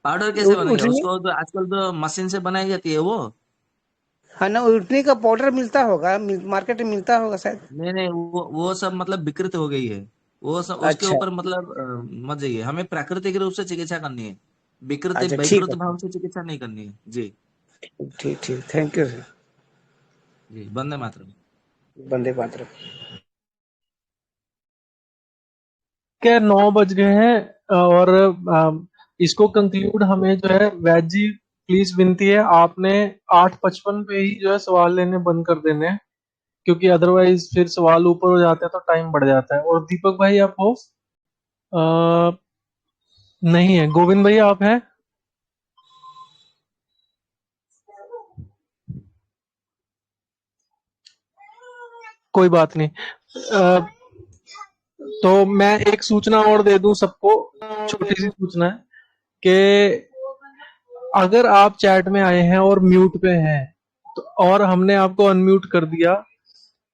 पाउडर कैसे बनेगा? उठनी, उसको तो आजकल तो मशीन से बनाई जाती है वो। हाँ ना, उठनी का पाउडर मिलता होगा, मार्केट में मिलता होगा शायद। नहीं नहीं, वो सब मतलब विकृत हो गई है, वो सब उसके अच्छा ऊपर मतलब मत जाइए, हमें प्राकृतिक रूप से चिकित्सा करनी है, विकृत अच्छा, ठीक विकृत है। भाव से चिकित्सा नहीं करनी है जी। ठीक ठीक, थैंक यू सर। जी, वंदे मातरम। वंदे मातरम। के 9 बज गए हैं और इसको कंक्लूड हमें जो है वैद जी, प्लीज विनती है, आपने 8:55 पे ही जो है सवाल लेने बंद कर देने हैं, क्योंकि अदरवाइज फिर सवाल ऊपर हो जाते हैं तो टाइम बढ़ जाता है। और दीपक भाई आप हो? अ, नहीं है। गोविंद भाई आप हैं? कोई बात नहीं। तो मैं एक सूचना और दे दूं सबको, छोटी सी सूचना है कि अगर आप चैट में आए हैं और म्यूट पे हैं तो, और हमने आपको अनम्यूट कर दिया,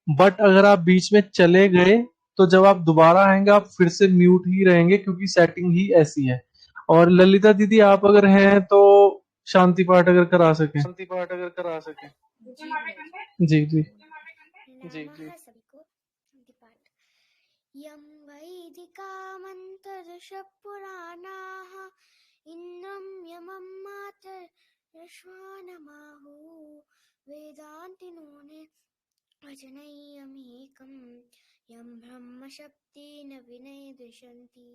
बट अगर आप बीच में चले गए तो जब आप दोबारा आएंगे आप फिर से म्यूट ही रहेंगे, क्योंकि सेटिंग ही ऐसी है। और ललिता दीदी आप अगर हैं तो शांति पाठ अगर करा सकें। जी मैं जी जी। नमः सभी को शांति पाठ। यं वैदिकामन्तर्दश पुराणाः इन्द्रं यमं मातर्यश्वानमाहुः वेदान्तिनो अजनय्यमेकं यं ब्रह्मशक्तेन विनयदिशन्ति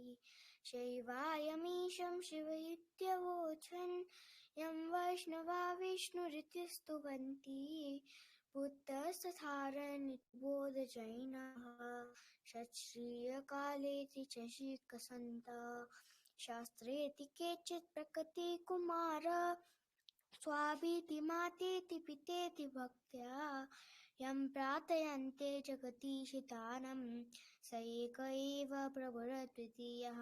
शैवायमीशं शिवयुत्यवोचन् यं वैष्णवा विष्णुरिति स्तुवन्ति बुद्धस्तथारनिबोधजैनः षट्श्रियकालेति च शिकसन्ता शास्त्रेति केचित् प्रकृतिकुमार स्वाभीति मातेति पितेति भक्त्या यं प्रार्थयन्ते जगतीशितानं स एक एव प्रभुरद्वितीयः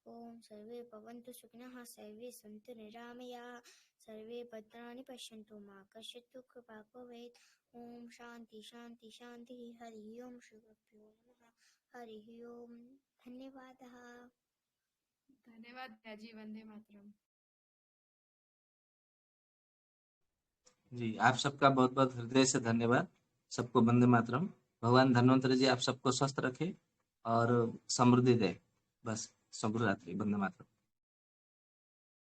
ओम सर्वे भवन्तु सुखिनः सर्वे सन्तु निरामयाः सर्वे भद्राणि पश्यन्तु मा कश्चित् दुःखभाग् भवेत्। ओम शांति शांति शांति। हरि ओम श्री गुरुभ्यो नमः। हरि ओम। धन्यवादः। धन्यवाद जी। वंदे मातरम। जी, आप सबका बहुत बहुत हृदय से धन्यवाद। सबको वंदे मातरम। भगवान धन्वंतरि जी आप सबको स्वस्थ रखे और समृद्धि दे। बस शुभ रात्रि। वंदे मातरम।